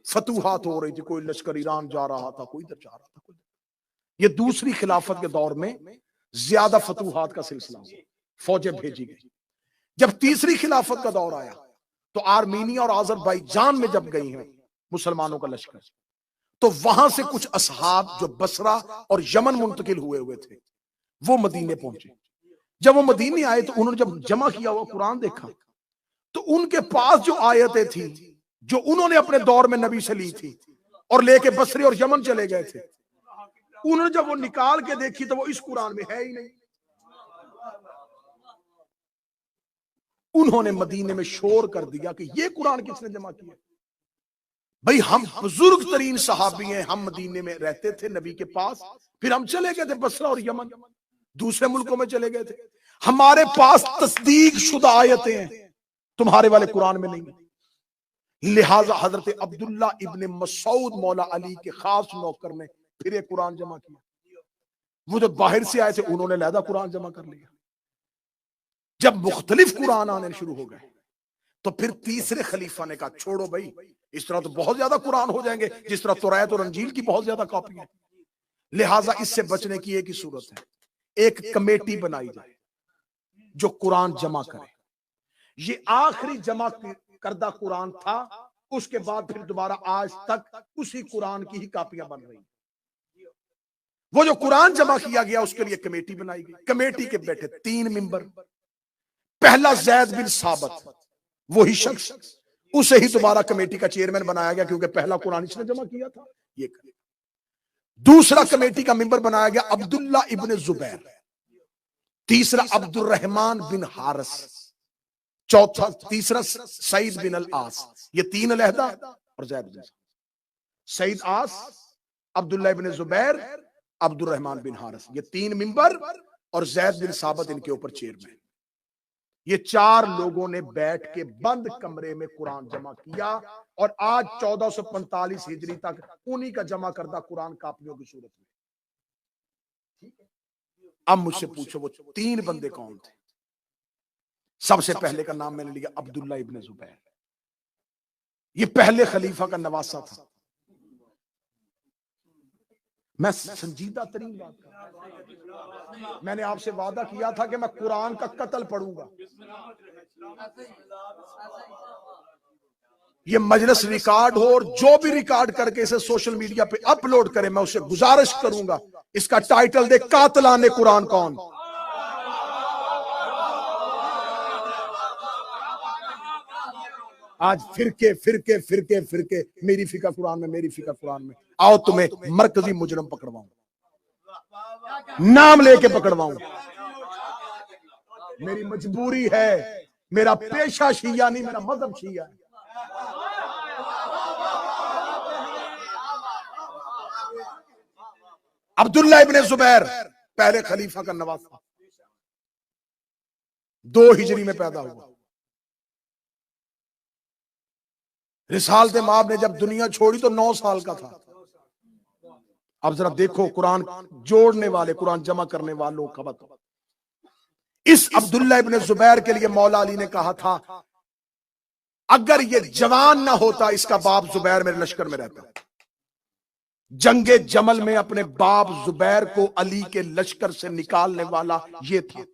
फतूहात हो रही थी, कोई लश्कर ईरान जा रहा था, कोई इधर जा रहा था, कोई। ये दूसरी खिलाफत के दौर में ज्यादा फतूहात का सिलसिला हुआ, फौजें भेजी गई। जब तीसरी खिलाफत का दौर आया तो आर्मीनिया और आजरबाईजान में जब गई हैं मुसलमानों का लश्कर, तो वहां से कुछ असहाब जो बसरा और यमन मुंतकिल हुए थे वो मदीने पहुंचे। जब वो मदीने आए तो उन्होंने जब जमा किया हुआ कुरान देखा तो उनके पास जो आयतें थी जो उन्होंने अपने दौर में नबी से ली थी और लेके बसरे और यमन चले गए थे, उन्होंने जब वो निकाल के देखी तो वो इस कुरान में है ही नहीं। उन्होंने मदीने में शोर कर दिया कि ये कुरान किसने जमा किया? भाई हम बुजुर्ग तरीन सहाबी हैं, हम मदीने में रहते थे नबी के पास, फिर हम चले गए थे बसरा और यमन, दूसरे मुल्कों में चले गए थे, हमारे पास तस्दीक शुदा आयतें हैं, तुम्हारे वाले कुरान में नहीं है। लिहाजा हजरत अब्दुल्ला इब्ने मसऊद मौला अली के खास नौकर ने फिर एक कुरान जमा किया। वो जो बाहर से आए थे उन्होंने लहदा कुरान जमा कर लिया। जब मुख्तलिफ कुरान आने शुरू हो गए तो फिर तीसरे खलीफा ने कहा छोड़ो भाई, इस तरह तो बहुत ज्यादा कुरान हो जाएंगे, जिस तरह तौरात और अंजील की बहुत ज्यादा कॉपी है। लिहाजा इससे बचने की एक ही सूरत है, एक कमेटी बनाई जाए जो कुरान जमा करे। ये आखिरी जमा करदा कुरान था, उसके बाद फिर दोबारा आज तक उसी कुरान की ही कापियां बन रही। वो जो कुरान जमा किया गया उसके लिए कमेटी बनाई गई। कमेटी के बैठे 3 मेंबर। पहला ज़ैद बिन साबित, वही शख्स, उसे ही दोबारा कमेटी का चेयरमैन बनाया गया क्योंकि पहला कुरान इसने जमा किया था। ये दूसरा कमेटी का मेंबर बनाया गया अब्दुल्ला इब्ने जुबैर, तीसरा अब्दुल रहमान बिन हारिस, चौथा तीसरा सईद बिन अल आस। ये 3 अलहदा और ज़ैद बिन सईद आस, अब्दुल्ला इब्ने जुबैर, अब्दुल रहमान बिन हारिस, ये 3 मेंबर और ज़ैद बिन साबित इनके ऊपर चेयरमैन। ये 4 लोगों ने बैठ के बंद कमरे में कुरान जमा किया और आज 1445 हिजरी तक उन्हीं का जमा करदा कुरान कापियों की सूरत में। अब मुझसे पूछो वो 3 बंदे कौन थे? सबसे पहले का नाम मैंने लिया अब्दुल्ला इब्ने जुबैर। ये पहले खलीफा का नवासा था। मैं संजीदा तरीन बात कर रहा हूं। मैंने आपसे वादा किया था कि मैं कुरान का कत्ल पढ़ूंगा। ये मजलिस रिकॉर्ड हो और जो भी रिकॉर्ड करके इसे सोशल मीडिया पे अपलोड करे, मैं उससे गुजारिश करूंगा इसका टाइटल दे कातिलाने कुरान कौन। आज फिरके फिरके फिरके फिरके, मेरी फिका कुरान में, मेरी फिका कुरान में। आओ तुम्हें मरकजी मुजरम पकड़वाऊं, नाम लेके पकड़वाऊं। मेरी मजबूरी है, मेरा पेशा शिया नहीं, मेरा मजहब शिया है। अब्दुल्ला इब्ने जुबैर पहले खलीफा का नवासा, 2 हिजरी में पैदा हुआ। रिसालत माब ने जब दुनिया छोड़ी तो 9 साल का था। अब जरा देखो कुरान जोड़ने वाले, कुरान जमा करने वालों का बताओ। इस अब्दुल्ला इब्ने जुबैर के लिए मौला अली ने कहा था अगर ये जवान ना होता, इसका बाप जुबैर मेरे लश्कर में रहता। जंगे जमल में अपने बाप जुबैर को अली के लश्कर से निकालने वाला ये था।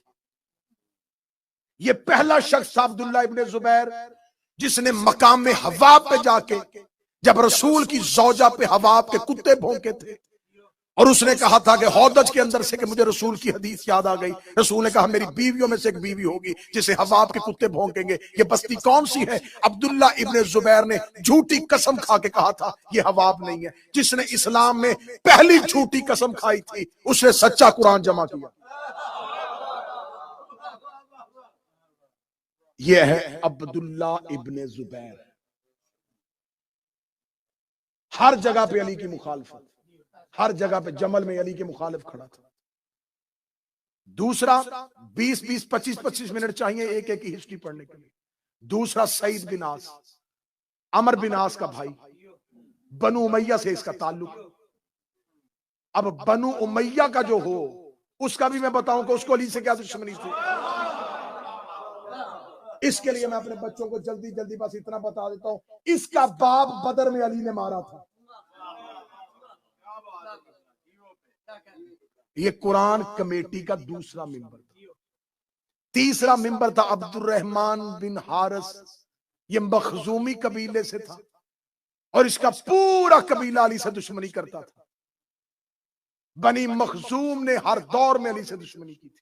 ये पहला शख्स था अब्दुल्ला इब्ने जुबैर, जिसने मकाम में हवा पे जाके, जब रसूल की जौजा पे हवा के कुत्ते भौंके थे, और उसने कहा था कि हौदज के अंदर से कि मुझे रसूल की हदीस याद आ गई। रसूल ने कहा मेरी बीवियों में से एक बीवी होगी जिसे हवाब के कुत्ते भौंकेंगे। ये बस्ती कौन सी है? अब्दुल्ला इब्ने जुबैर ने झूठी कसम खा के कहा था ये हवाब नहीं है। जिसने इस्लाम में पहली झूठी कसम खाई थी, उसने सच्चा कुरान जमा किया। यह है अब्दुल्ला इब्ने जुबैर। हर जगह पे अली की मुखालफत, हर जगह पे जमल में अली के मुखालिफ खड़ा था। दूसरा 20-20, 25-25 मिनट चाहिए एक एक की हिस्ट्री पढ़ने के लिए। दूसरा सईद बिन आस, अमर बिन आस का भाई, बनु उमैया से इसका ताल्लुक। अब बनु उमैया का जो हो, उसका भी मैं बताऊं कि उसको अली से क्या दुश्मनी थी। इसके लिए मैं अपने बच्चों को जल्दी जल्दी बस इतना बता देता हूं, इसका बाप बदर में अली ने मारा था। ये कुरान कमेटी का दूसरा मिंबर था। तीसरा मिंबर था अब्दुर्रहमान बिन हारिस, ये मखजूमी कबीले से था और इसका पूरा कबीला अली से दुश्मनी करता था। बनी मखजूम ने हर दौर में अली से दुश्मनी की थी।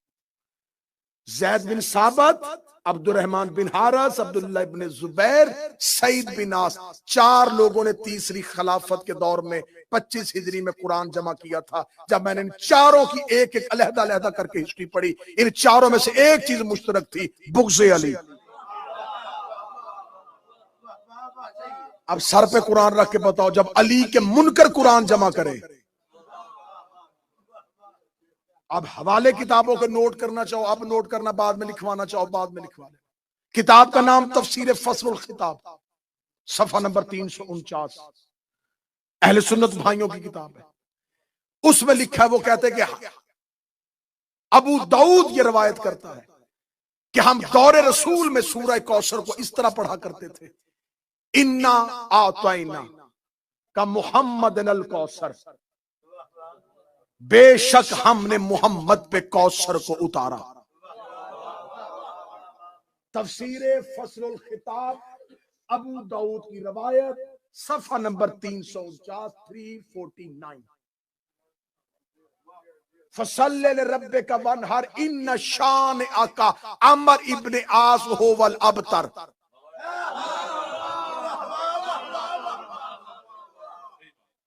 जैद बिन साबत, अब्दुर्रहमान बिन हारिस, अब्दुल्ला इब्ने जुबैर, सईद बिन आस, चार लोगों ने तीसरी खिलाफत के दौर में 25 हिजरी में कुरान जमा किया था। जब मैंने इन चारों की एक एक अलहदा अलहदा करके हिस्ट्री पढ़ी, इन चारों में से एक चीज मुश्तरक थी, बुग़्ज़े अली। अब सर पे कुरान रख के बताओ, जब अली के मुनकर कुरान जमा करे, अब हवाले किताबों को नोट करना चाहो अब नोट करना, बाद में लिखवाना चाहो बाद में लिखवा लेना। किताब का नाम तफसीर फसलुल खिताब, सफा नंबर 349, अहले सुन्नत भाइयों की किताब है। उसमें लिखा है, वो कहते हैं कि अबू दाऊद ये रवायत करता है कि हम दौरे रसूल में सूरह कौसर को इस तरह पढ़ा करते थे, इन्ना आतैना का मुहम्मद अल कौसर, बेशक हमने मोहम्मद पे कौसर को उतारा। तफसीरे फसलुल खिताब, अबू दाऊद की रवायत, सफा नंबर 349, 349। फसल्ले लिरब्बिका वनहर इन्न शान आका अमर इब्ने आस होवल अबतर।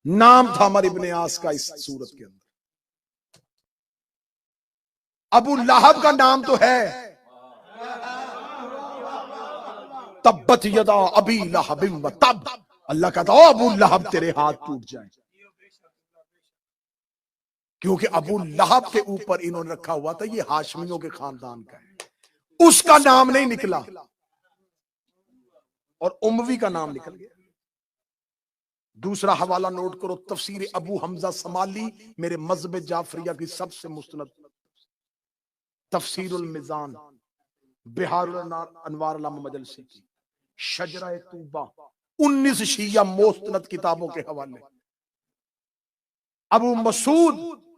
नाम था अमर इब्ने आस का इस सूरत के अंदर। अबू लहब का नाम तो है, तब्बत यदा अबी लहबिन व तब, अल्लाह कहता है अबू लहब तेरे हाथ टूट जाए, क्योंकि अबू लहब के ऊपर इन्होंने रखा हुआ था ये हाशमियों के खानदान का है। उसका नाम नहीं निकला और उमवी का नाम निकल गया। दूसरा हवाला नोट करो, तफसीर अबू हमजा समाली, मेरे मजहब जाफरिया की सबसे मुस्तनद तफसीरुल मिजान, बिहारुल अनवार अल्लामा मजलसी की, शजरा तूबा, 19 शिया मुस्तनद किताबों के हवाले। अबू मसूद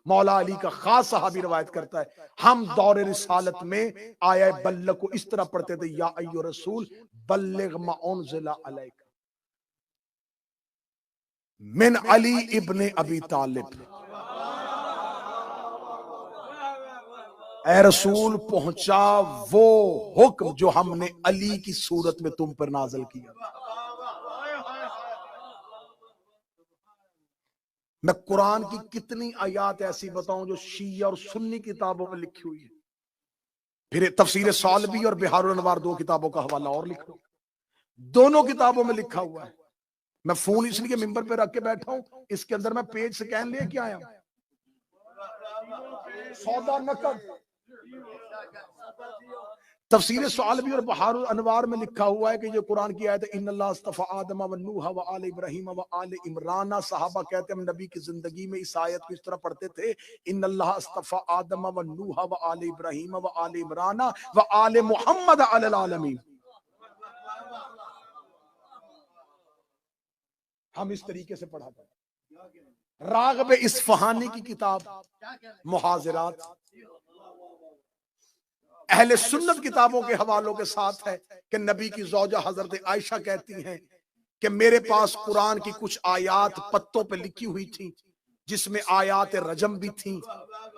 मौला अली का खास सहाबी रवायत करता है, हम दौरे रिसालत में आया बल्लग को इस तरह पढ़ते थे, या अय्यो रसूल बल्लिग मा उनज़िला अलैका मिन अली इब्ने अबी तालिब। ऐ रसूल पहुंचा वो हुक्म जो हमने अली की सूरत में तुम पर नाज़िल किया। मैं कुरान की कितनी आयात ऐसी बताऊं जो शिया और सुन्नी किताबों में लिखी हुई है। फिर तफसीर सालबी और बिहारुल अनवार, 2 किताबों का हवाला और लिख लो, दोनों किताबों में लिखा हुआ है। मैं फोन इसलिए मिंबर पे रख के बैठा हूं, इसके अंदर मैं पेज स्कैन लेके आया, सौदा नकद। तफसीर सालबी और बहारुल अनवार में लिखा हुआ है कि ये कुरान की आयत है, इन्नल्लाह अस्तफा आदम व नूह व आले इब्राहीम व आले इमरान। सहाबा कहते हैं हम नबी की जिंदगी में इस आयत को इस तरह पढ़ते थे, इन्नल्लाह अस्तफा आदम व नूह व आले इब्राहीम व आले इमरान व आले मुहम्मद अलल आलमीन। हम इस तरीके से पढ़ाते हैं। राग़िब इस्फहानी की किताब मुहाज़िरात अहले सुन्नत किताबों के हवालों के साथ है कि नबी की ज़ौजा हजरत आयशा कहती हैं कि मेरे पास कुरान की कुछ आयात पत्तों पे लिखी हुई थी, जिसमें आयात रजम भी थी।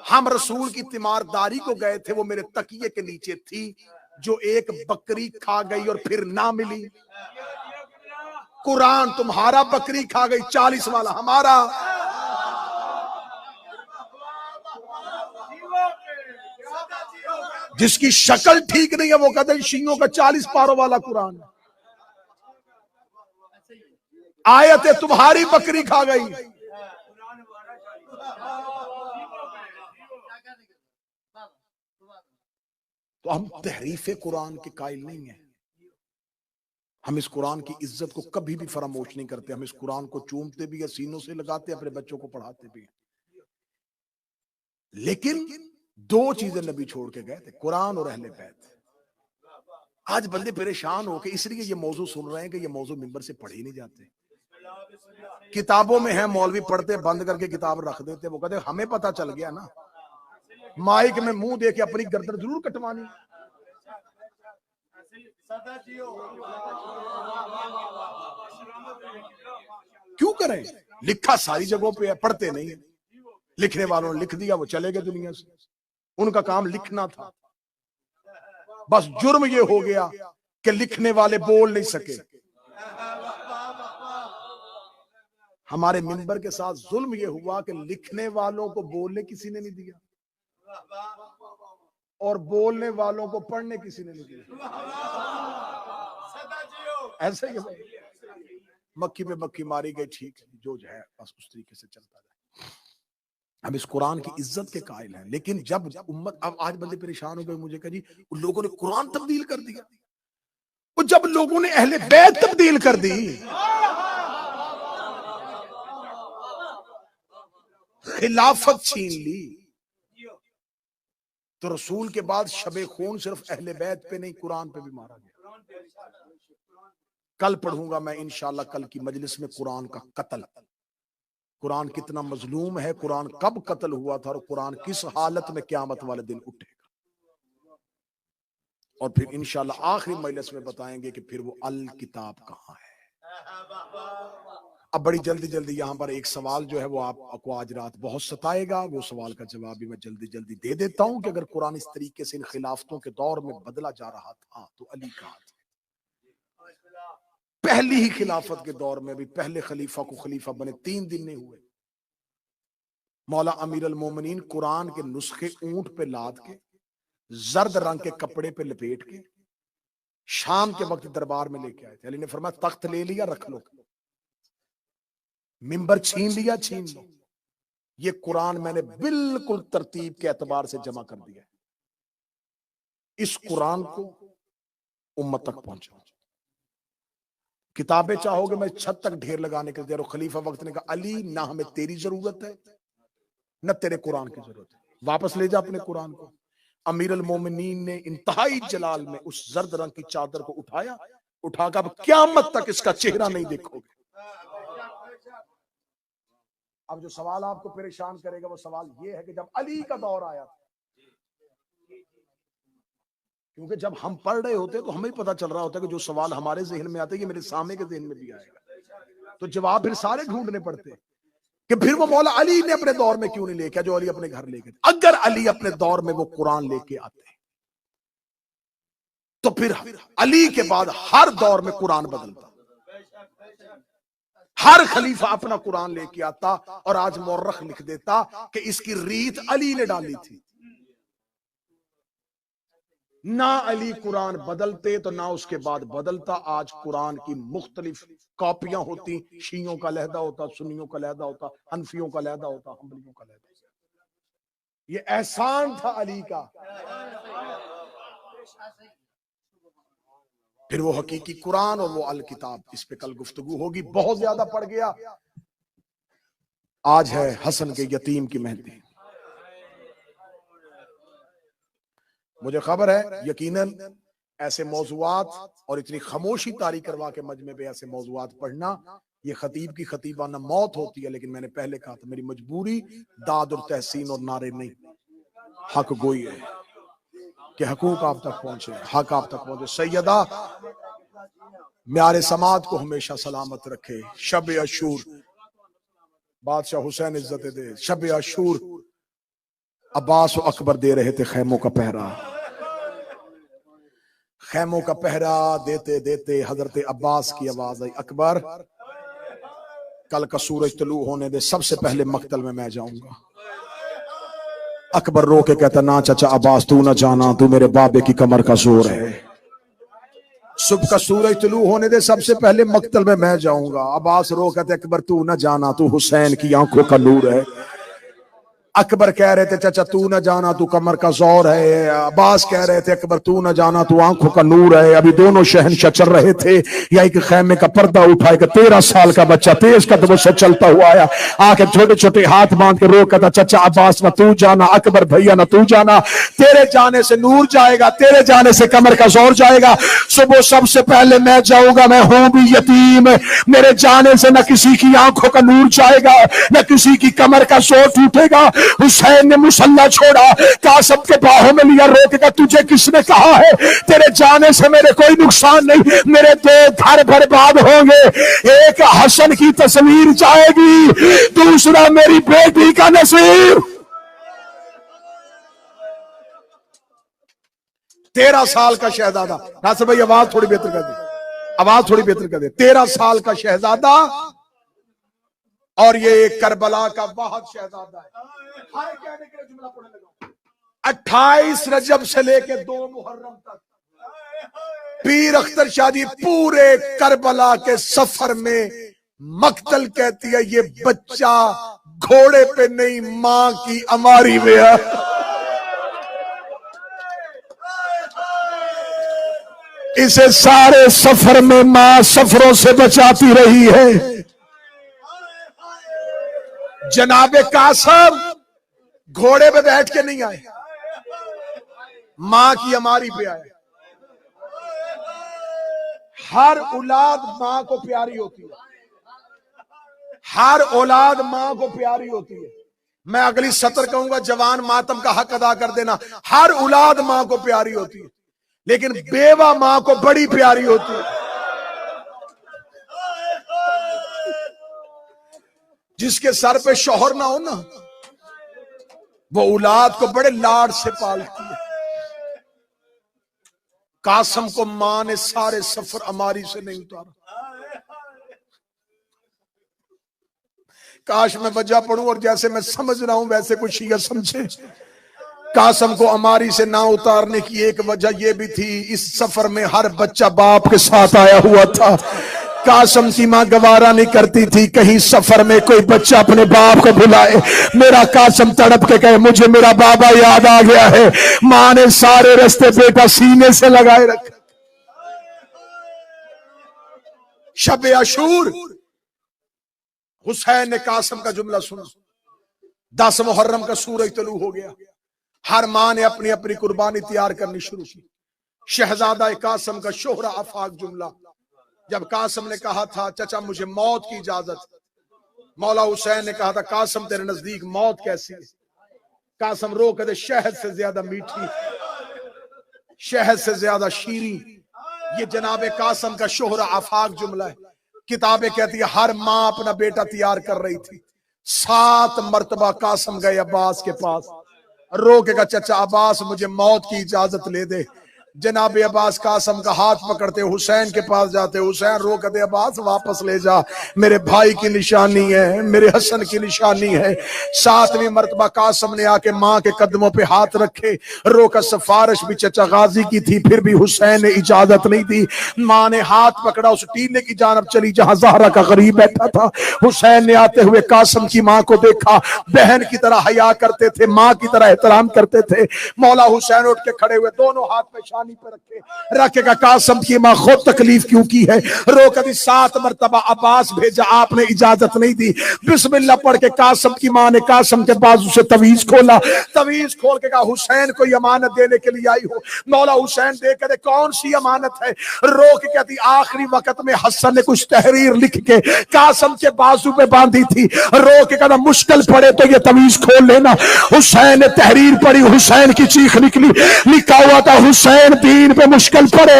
हम रसूल की तीमारदारी को गए थे, वो मेरे तकिए के नीचे थी, जो एक बकरी खा गई और फिर ना मिली। कुरान तुम्हारा, बकरी खा गई, 40 वाला हमारा। जिसकी शक्ल ठीक नहीं है वो कहते हैं शियों का 40 पारों वाला कुरान। आयतें तुम्हारी, बकरी खा गई। तो हम तहरीफ कुरान के कायल नहीं है। हम इस कुरान की इज्जत को कभी भी फरामोश नहीं करते। हम इस कुरान को चूमते भी है, सीनों से लगाते, अपने बच्चों को पढ़ाते भी हैं। लेकिन दो चीजें नबी छोड़ के गए थे, कुरान और अहले बैत। आज बंदे परेशान होके इसलिए ये मौजू सुन रहे हैं कि ये मौजू मिंबर से पढ़े ही नहीं जाते। किताबों में है, मौलवी पढ़ते बंद करके किताब रख देते। वो कहते हमें पता चल गया ना, माइक में मुंह देके अपनी गर्दन जरूर कटवानी। क्यों करें? लिखा सारी जगहों पे है, पढ़ते नहीं है। लिखने वालों ने लिख दिया, वो चले गए दुनिया से। उनका काम लिखना था। बस जुर्म ये हो गया कि लिखने वाले बोल नहीं सके। हमारे मिंबर के साथ जुल्म ये हुआ कि लिखने वालों को बोलने किसी ने नहीं दिया और बोलने वालों को पढ़ने किसी ने नहीं दिया। ऐसे ही मक्खी पे मक्खी मारी गई, ठीक है, जो है बस उस तरीके से चलता जाए। हम इस कुरान की इज्जत के कायल हैं। लेकिन जब उम्मत, अब आज बंदे परेशान हो गए, मुझे कहा जी उन लोगों ने कुरान तब्दील कर दिया। और जब लोगों ने अहले बैत तब्दील कर दी, खिलाफत छीन ली, तो रसूल के बाद शबे खून सिर्फ अहले बैत पे नहीं, कुरान पे भी मारा गया। कल पढ़ूंगा मैं इंशाल्लाह, कल की मजलिस में कुरान का कत्ल, कुरान कितना मजलूम है, कुरान कब कत्ल हुआ था और कुरान किस हालत में क़यामत वाले दिन उठेगा। और फिर इंशाल्लाह आखिरी मजलिस में बताएंगे कि फिर वो अल किताब कहाँ है। अब बड़ी जल्दी जल्दी यहाँ पर एक सवाल जो है वो आपको आज रात बहुत सताएगा, वो सवाल का जवाब भी मैं जल्दी जल्दी दे देता हूँ कि अगर कुरान इस तरीके से इन खिलाफतों के दौर में बदला जा रहा था तो अली कहाँ थे? पहली ही खिलाफत के दौर में भी पहले खलीफा को खलीफा बने 3 दिन नहीं हुए। मौला अमीर अल मोमिनीन कुरान के नुस्खे ऊंट पे लाद के, जर्द रंग के कपड़े पे लपेट के शाम के वक्त दरबार में लेके आए थे। अली ने फरमाया तख्त ले लिया, रख लो, मिंबर छीन लिया, छीन लो, ये कुरान मैंने बिल्कुल तरतीब के एतबार से जमा कर दिया। इस कुरान को उम्मत तक पहुंचाओ। किताबें चाहोगे मैं छत तक ढेर लगाने के लिए। खलीफा वक्त ने कहा अली ना हमें तेरी जरूरत है न तेरे कुरान की जरूरत है, वापस ले जा अपने कुरान को। अमीर अल मोमिनीन ने इंतहाई जलाल में उस जर्द रंग की चादर को उठाया, उठाकर अब क़यामत तक इसका चेहरा नहीं देखोगे। अब जो सवाल आपको परेशान करेगा वो सवाल ये है कि जब अली का दौर आया था, क्योंकि जब हम पढ़ रहे होते तो हमें पता चल रहा होता है कि जो सवाल हमारे जहन में आते हैं ये मेरे सामने के जहन में भी आएगा, तो जवाब फिर सारे ढूंढने पड़ते कि फिर वो मौला अली ने अपने दौर में क्यों नहीं लेके, जो अली अपने घर लेके। अगर अली अपने दौर में वो कुरान लेके आते तो फिर अली के बाद हर दौर में कुरान बदलता, हर खलीफा अपना कुरान लेके आता और आज मौरख लिख देता कि इसकी रीत अली ने डाली थी। ना अली कुरान बदलते तो ना उसके बाद बदलता। आज कुरान की मुख्तलिफ कॉपियां होती, शियों का लहदा होता, सुन्नियों का लहदा होता, हनफियों का लहदा होता, हम्बलियों का लहदा होता। ये एहसान था अली का। फिर वो हकीकी कुरान और वो अल किताब, इस पे कल गुफ्तगू होगी। बहुत ज्यादा पड़ गया। आज है हसन के यतीम की मेहंदी। मुझे खबर है यकीनन ऐसे मौजुआत और इतनी खामोशी तारी करवा के मजमे पे ऐसे मौजुआत पढ़ना ये खतीब की खतीबाना मौत होती है, लेकिन मैंने पहले कहा था मेरी मजबूरी दाद और तहसीन और नारे नहीं, हक गोई है कि हकूक आप तक पहुंचे, हक आप तक पहुंचे। सैयदा म्यारे समात को हमेशा सलामत रखे। शब अशूर बादशाह हुसैन इज्जत दे। शब अशूर अब्बास और अकबर दे रहे थे खैमों का पहरा। खैमों का पहरा देते देते हजरत अब्बास की आवाज आई, अकबर कल का सूरज तलू होने दे, सबसे पहले मकतल में मैं जाऊंगा। अकबर रो के कहता, ना चाचा अब्बास तू ना जाना, तू मेरे बाबे की कमर का जोर है। सुबह का सूरज तलू होने दे, सबसे पहले मकतल में मैं जाऊंगा। अब्बास रो कहते, अकबर तू ना जाना, तू हुसैन की आंखों का नूर है। अकबर कह रहे थे, चाचा तू न जाना, तू कमर का जोर है। अब्बास कह रहे थे, अकबर तू न जाना, तू आंखों का नूर है। अभी दोनों शहंशाह चल रहे थे, या एक खैमे का पर्दा उठा के 13 साल का बच्चा तेज कदमों से चलता हुआ आया, आके छोटे छोटे हाथ बांध के रो कहता, चाचा अब्बास न तू जाना, अकबर भैया न तू जाना, तेरे जाने से नूर जाएगा, तेरे जाने से कमर का जोर जाएगा। सुबह सबसे पहले मैं जाऊंगा, मैं हूं भी यतीम, मेरे जाने से न किसी की आंखों का नूर जाएगा, न किसी की कमर का जोर टूटेगा। हुसैन ने मुसल्ला छोड़ा, कासिम के बाहों में लिया, रोकेगा, तुझे किसने कहा है तेरे जाने से मेरे कोई नुकसान नहीं, मेरे 2 घर बर्बाद होंगे, एक हसन की तस्वीर जाएगी, दूसरा मेरी बेटी का नसीब। 13 साल का शहजादा, नासिर भाई आवाज थोड़ी बेहतर कर दे, आवाज थोड़ी बेहतर कर दे। 13 साल का शहजादा, और ये करबला का वाहद शहजादा है। 28 रजब से लेके 2 मुहर्रम तक पीर अख्तर शाह जी पूरे करबला के सफर में मकतल कहती है, ये बच्चा घोड़े पे नहीं मां की अमारी में है। इसे सारे सफर में मां सफरों से बचाती रही है। जनाबे कासिम घोड़े पे बैठ के नहीं आए, मां की अमारी पे आए। हर औलाद मां को प्यारी होती है, हर औलाद मां को प्यारी होती है। मैं अगली सत्र कहूंगा, जवान मातम का हक अदा कर देना। हर औलाद मां को प्यारी होती है, लेकिन बेवा मां को बड़ी प्यारी होती है। जिसके सर पे शौहर ना हो ना, वो औलाद को बड़े लाड से पालती है। कासिम को मां ने सारे सफर अमारी से नहीं उतारा। काश मैं वजह पढ़ूं और जैसे मैं समझ रहा हूं वैसे कुछ शिया समझे। कासिम को अमारी से ना उतारने की एक वजह यह भी थी, इस सफर में हर बच्चा बाप के साथ आया हुआ था। कासिम की मां गवारा नहीं करती थी कहीं सफर में कोई बच्चा अपने बाप को बुलाए। मेरा कासिम तड़प के कहे, मुझे मेरा बाबा याद आ गया है। मां ने सारे रास्ते बेटा सीने से लगाए रखा। शब अशूर हुसैन ने कासिम का जुमला सुना। 10 मुहर्रम का सूरज तलू हो गया। हर मां ने अपनी अपनी कुर्बानी तैयार करनी शुरू की। शहजादा कासिम का शोहरा आफाक जुमला, जब कासिम ने कहा था चचा मुझे मौत की इजाजत, मौला हुसैन ने कहा था कासिम तेरे नजदीक मौत कैसी है। कासिम रो कहते, शहद से ज्यादा मीठी, शहद से ज्यादा शीरी। ये जनाबे कासिम का शोहरा आफाक जुमला है। किताबें कहती है हर मां अपना बेटा तैयार कर रही थी। 7 मरतबा कासिम गए अब्बास के पास, रो के कहा चचा अब्बास मुझे मौत की इजाजत ले दे। जनाबे अब्बास कासिम का हाथ पकड़ते हुसैन के पास जाते। हुसैन रो कहते अब्बास वापस ले जा, मेरे भाई की निशानी है, मेरे हसन की निशानी है। 7वीं मरतबा कासिम ने आके मां के कदमों पे हाथ रखे। रो का सिफारिश भी चचा गाजी की थी, फिर भी हुसैन ने इजाजत नहीं दी। मां ने हाथ पकड़ा, उस टीले की जानब चली जहां ज़हरा का गरीब बैठा था। हुसैन ने आते हुए कासिम की मां को देखा, बहन की तरह हया करते थे, मां की तरह एहतराम करते थे। मौला हुसैन उठ के खड़े हुए, दोनों हाथ में पेशानी पे रखेगा कासम की माँ खुद तकलीफ क्यों की है, रो कर 7 मरतबा अब्बास भेजा, आपने इजाजत नहीं दी। बिस्मिल्लाह पढ़ के कासम की माँ ने कासम के बाजू से तवीज खोला, तवीज खोल के कहा हुसैन को अमानत देने के लिए आई हो। मौला हुसैन देख कर कौन सी अमानत है, रो के कहती आखिरी वक्त में हसन ने कुछ तहरीर लिख के कासम के बाजू पे बांधी थी, रो के कहना मुश्किल पड़े तो ये तवीज खोल लेना। हुसैन ने तहरीर पढ़ी, हुसैन की चीख निकली, लिखा हुआ था हुसैन दीन पे मुश्किल पड़े,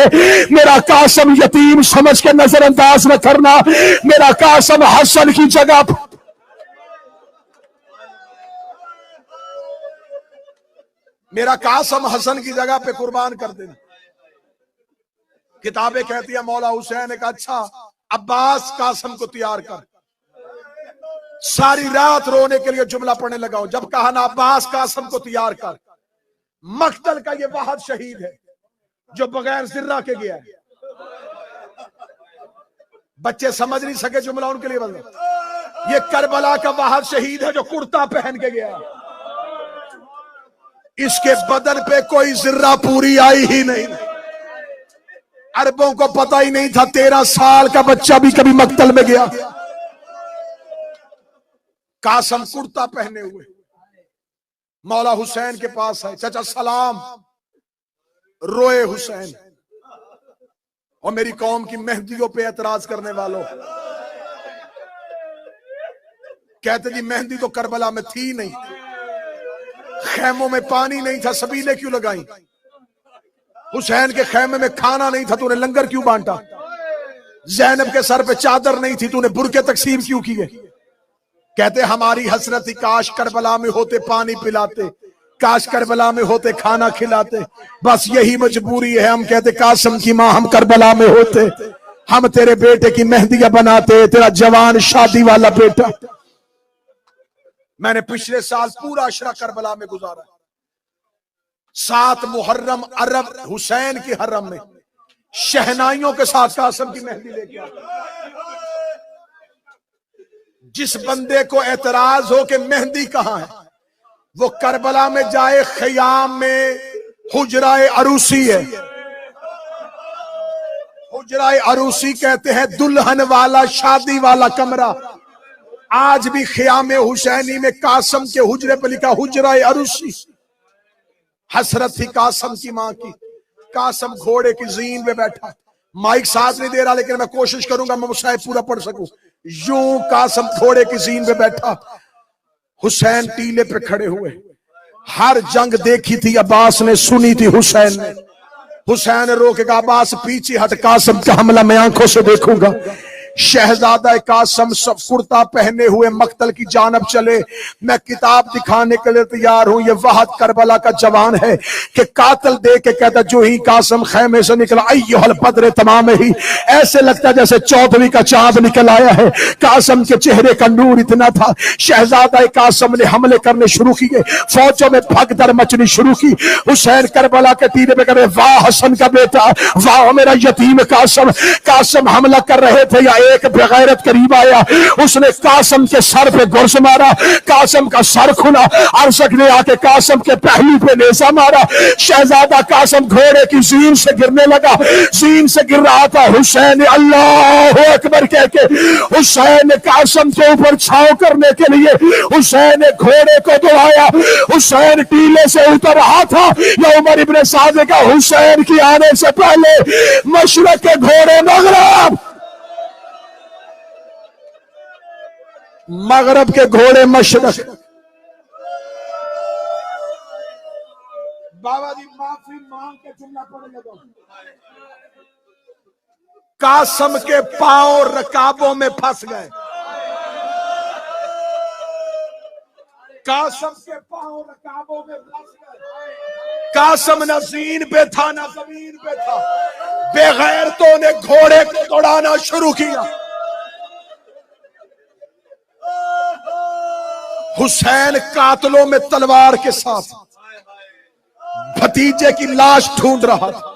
मेरा कासम यतीम समझ के नजरअंदाज न करना, मेरा कासम हसन की जगह, मेरा कासम हसन की जगह पे कुर्बान कर देना। किताबें कहती है मौला हुसैन ने कहा अच्छा अब्बास कासम को तैयार कर। सारी रात रोने के लिए जुमला पढ़ने लगा। जब कहा ना अब्बास कासम को तैयार कर, मक्तल का ये वाहद शहीद है जो बगैर जिर्रा के गया है। बच्चे समझ नहीं सके जुमला, उनके लिए बता, ये करबला का वाहद शहीद है जो कुर्ता पहन के गया, इसके बदन पे कोई जिर्रा पूरी आई ही नहीं। अरबों को पता ही नहीं था 13 साल का बच्चा भी कभी मक्तल में गया। कासम कुर्ता पहने हुए मौला हुसैन के पास है, चाचा सलाम। रोए हुसैन और मेरी कौम की मेहंदियों पे एतराज करने वालों, कहते जी मेहंदी तो करबला में थी नहीं, खैमों में पानी नहीं था, सबीले क्यों लगाई? हुसैन के खैमे में खाना नहीं था, तूने लंगर क्यों बांटा? ज़ैनब के सर पे चादर नहीं थी, तूने बुरके तकसीम क्यों किए? कहते हमारी हसरत थी काश करबला में होते पानी पिलाते, काश करबला में होते खाना खिलाते, बस यही मजबूरी है। हम कहते कासम की माँ हम करबला में होते, हम तेरे बेटे की मेहंदियां बनाते, तेरा जवान शादी वाला बेटा। मैंने पिछले साल पूरा अशरा करबला में गुजारा। 7 मुहर्रम अरब हुसैन की हरम में शहनाइयों के साथ कासम की मेहंदी लेके आया। जिस बंदे को एतराज हो कि मेहंदी कहां है, वो करबला में जाए, खयाम में हुजराए अरूसी है। हुजराए अरूसी कहते हैं दुल्हन वाला शादी वाला कमरा। आज भी खयाम हुसैनी में कासम के हुजरे पर लिखा हुजराए अरूसी। हसरत थी कासम की मां की। कासम घोड़े की जीन में बैठा, माइक साथ नहीं दे रहा लेकिन मैं कोशिश करूंगा मैं मुसाहिब पूरा पढ़ सकूं। यूं कासम घोड़े की जीन में बैठा, हुसैन टीले पे खड़े हुए। हर जंग देखी थी अब्बास ने, सुनी थी हुसैन ने। हुसैन रोकेगा अब्बास पीछे हट, कासम का हमला मैं आंखों से देखूंगा। शहजादा कासम सब कुर्ता पहने हुए मक्तल की जानब चले। मैं किताब दिखाने के लिए तैयार हूं, ये वाहद करबला का जवान है कि कातिल देख के कहता जो ही कासम खैमे से निकला अय्युहल बद्र तमाम ही, ऐसे लगता जैसे 14वीं का चांद निकल आया है। कासम के चेहरे का नूर इतना था। शहजादा कासम ने हमले करने शुरू किए, फौजों में भगदड़ मचनी शुरू की। हुसैन करबला के तीरे पे करे वाह हसन का बेटा, वाह मेरा यतीम कासम। कासम हमला कर रहे थे या एक बेगैरत करीब आया, उसने कासम के सर पे गुर्ज मारा, कासम का सर खुला, अरशक ने आके कासम के पहलू पे नेजा मारा। शहजादा कासम घोड़े की जीन से गिरने लगा, जीन से गिर रहा था। हुसैन अल्लाह अकबर कह के हुसैन ने कासम के ऊपर छाव करने के लिए हुसैन ने घोड़े को दौड़ाया। हुसैन टीले से उतर रहा था या उमर इब्ने साद का हुसैन की आने से पहले मशरक के घोड़े मगरब के घोड़े मशरक। बाबा जी माफी मांग के जुमला पढ़ने लगा। कासम के पांव रकाबों में फंस गए। कासम के पांव रकाबों में फंस गए। कासम न ज़ीन पे था न ज़मीन पे था। बेगैरतों ने घोड़े को दौड़ाना शुरू किया। हुसैन कातलों में तलवार के साथ भतीजे की लाश ढूंढ रहा था।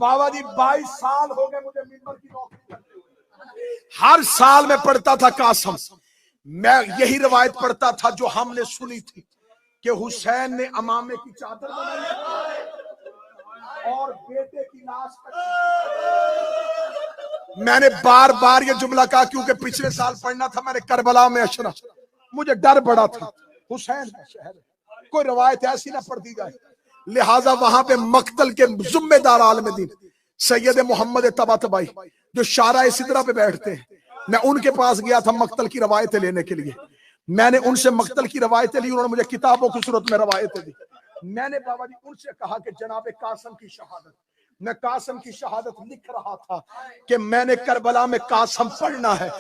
बाबा जी 22 साल हो गए मुझे मिंबर की नौकरी करते हुए। हर साल में पढ़ता था कासम। मैं यही रवायत पढ़ता था जो हमने सुनी थी कि हुसैन ने अमामे की चादर बनाई, और बेटे की लाश मैंने बार बार ये जुमला कहा क्योंकि पिछले साल पढ़ना था मैंने करबला में अशरा, मुझे डर बड़ा था, हुसैन है शहर, कोई रवायत ऐसी ना पढ़ दी जाए, लिहाजा वहां पे मक्तल के जिम्मेदार आलम दीन सैयद मोहम्मद तबातबाई जो शारा सिदरा पे बैठते हैं, मैं उनके पास गया था मक्तल की रवायतें लेने के लिए। मैंने उनसे मक्तल की रवायतें ली, उन्होंने मुझे किताबों की सूरत में रवायतें दी। मैंने बाबा जी उनसे कहा कि जनाब कासम की शहादत, मैं कासम की शहादत लिख रहा था कि मैंने करबला में कासम पढ़ना है।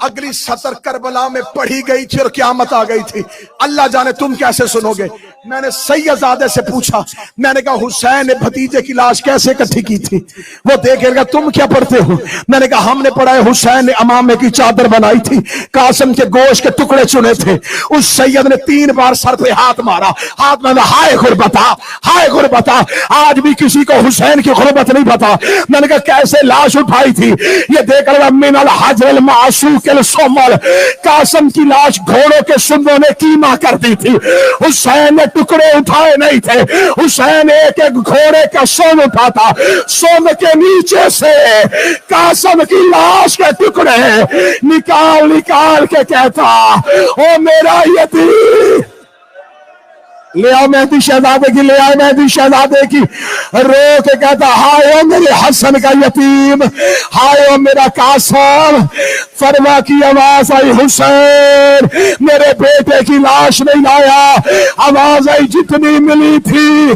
अगली सतर करबला में पढ़ी गई थी और क़यामत आ गई थी, अल्लाह जाने तुम कैसे सुनोगे। मैंने सैयदजादे से पूछा, मैंने कहा हुसैन ने भतीजे की लाश कैसे इकट्ठी की थी? वो देखेगा तुम क्या पढ़ते हो? मैंने कहा हमने पढ़ा है हुसैन ने अमामे की चादर बनाई थी, कासम के गोश्त के टुकड़े चुने थे। उस सैयद ने 3 बार सर पे हाथ मारा, हाथ में हाय गुरबता, हाय गुरबता। आज भी किसी को हुसैन की गुरबत नहीं पता। मैंने कहा कैसे लाश उठाई थी? ये देखकर मिनल हजरल मासूकिल सोमल, कासम की लाश घोड़ों के सुन्नों ने कीमा कर दी थी। हुसैन ने टुकड़े उठाए नहीं थे, हुसैन एक एक घोड़े का सोन उठाता, सोन के नीचे से कासम की लाश के टुकड़े निकाल निकाल के कहता ओ मेरा यतीम, ले आओ मेहदी शहजादे की, ले आओ मेहदी शहजादे की। रो के कहता हाय ओ मेरे हसन का यतीम, हाय ओ मेरा कासम। फरमा की आवाज आई हुसैन मेरे बेटे की लाश नहीं लाया, आवाज आई जितनी मिली थी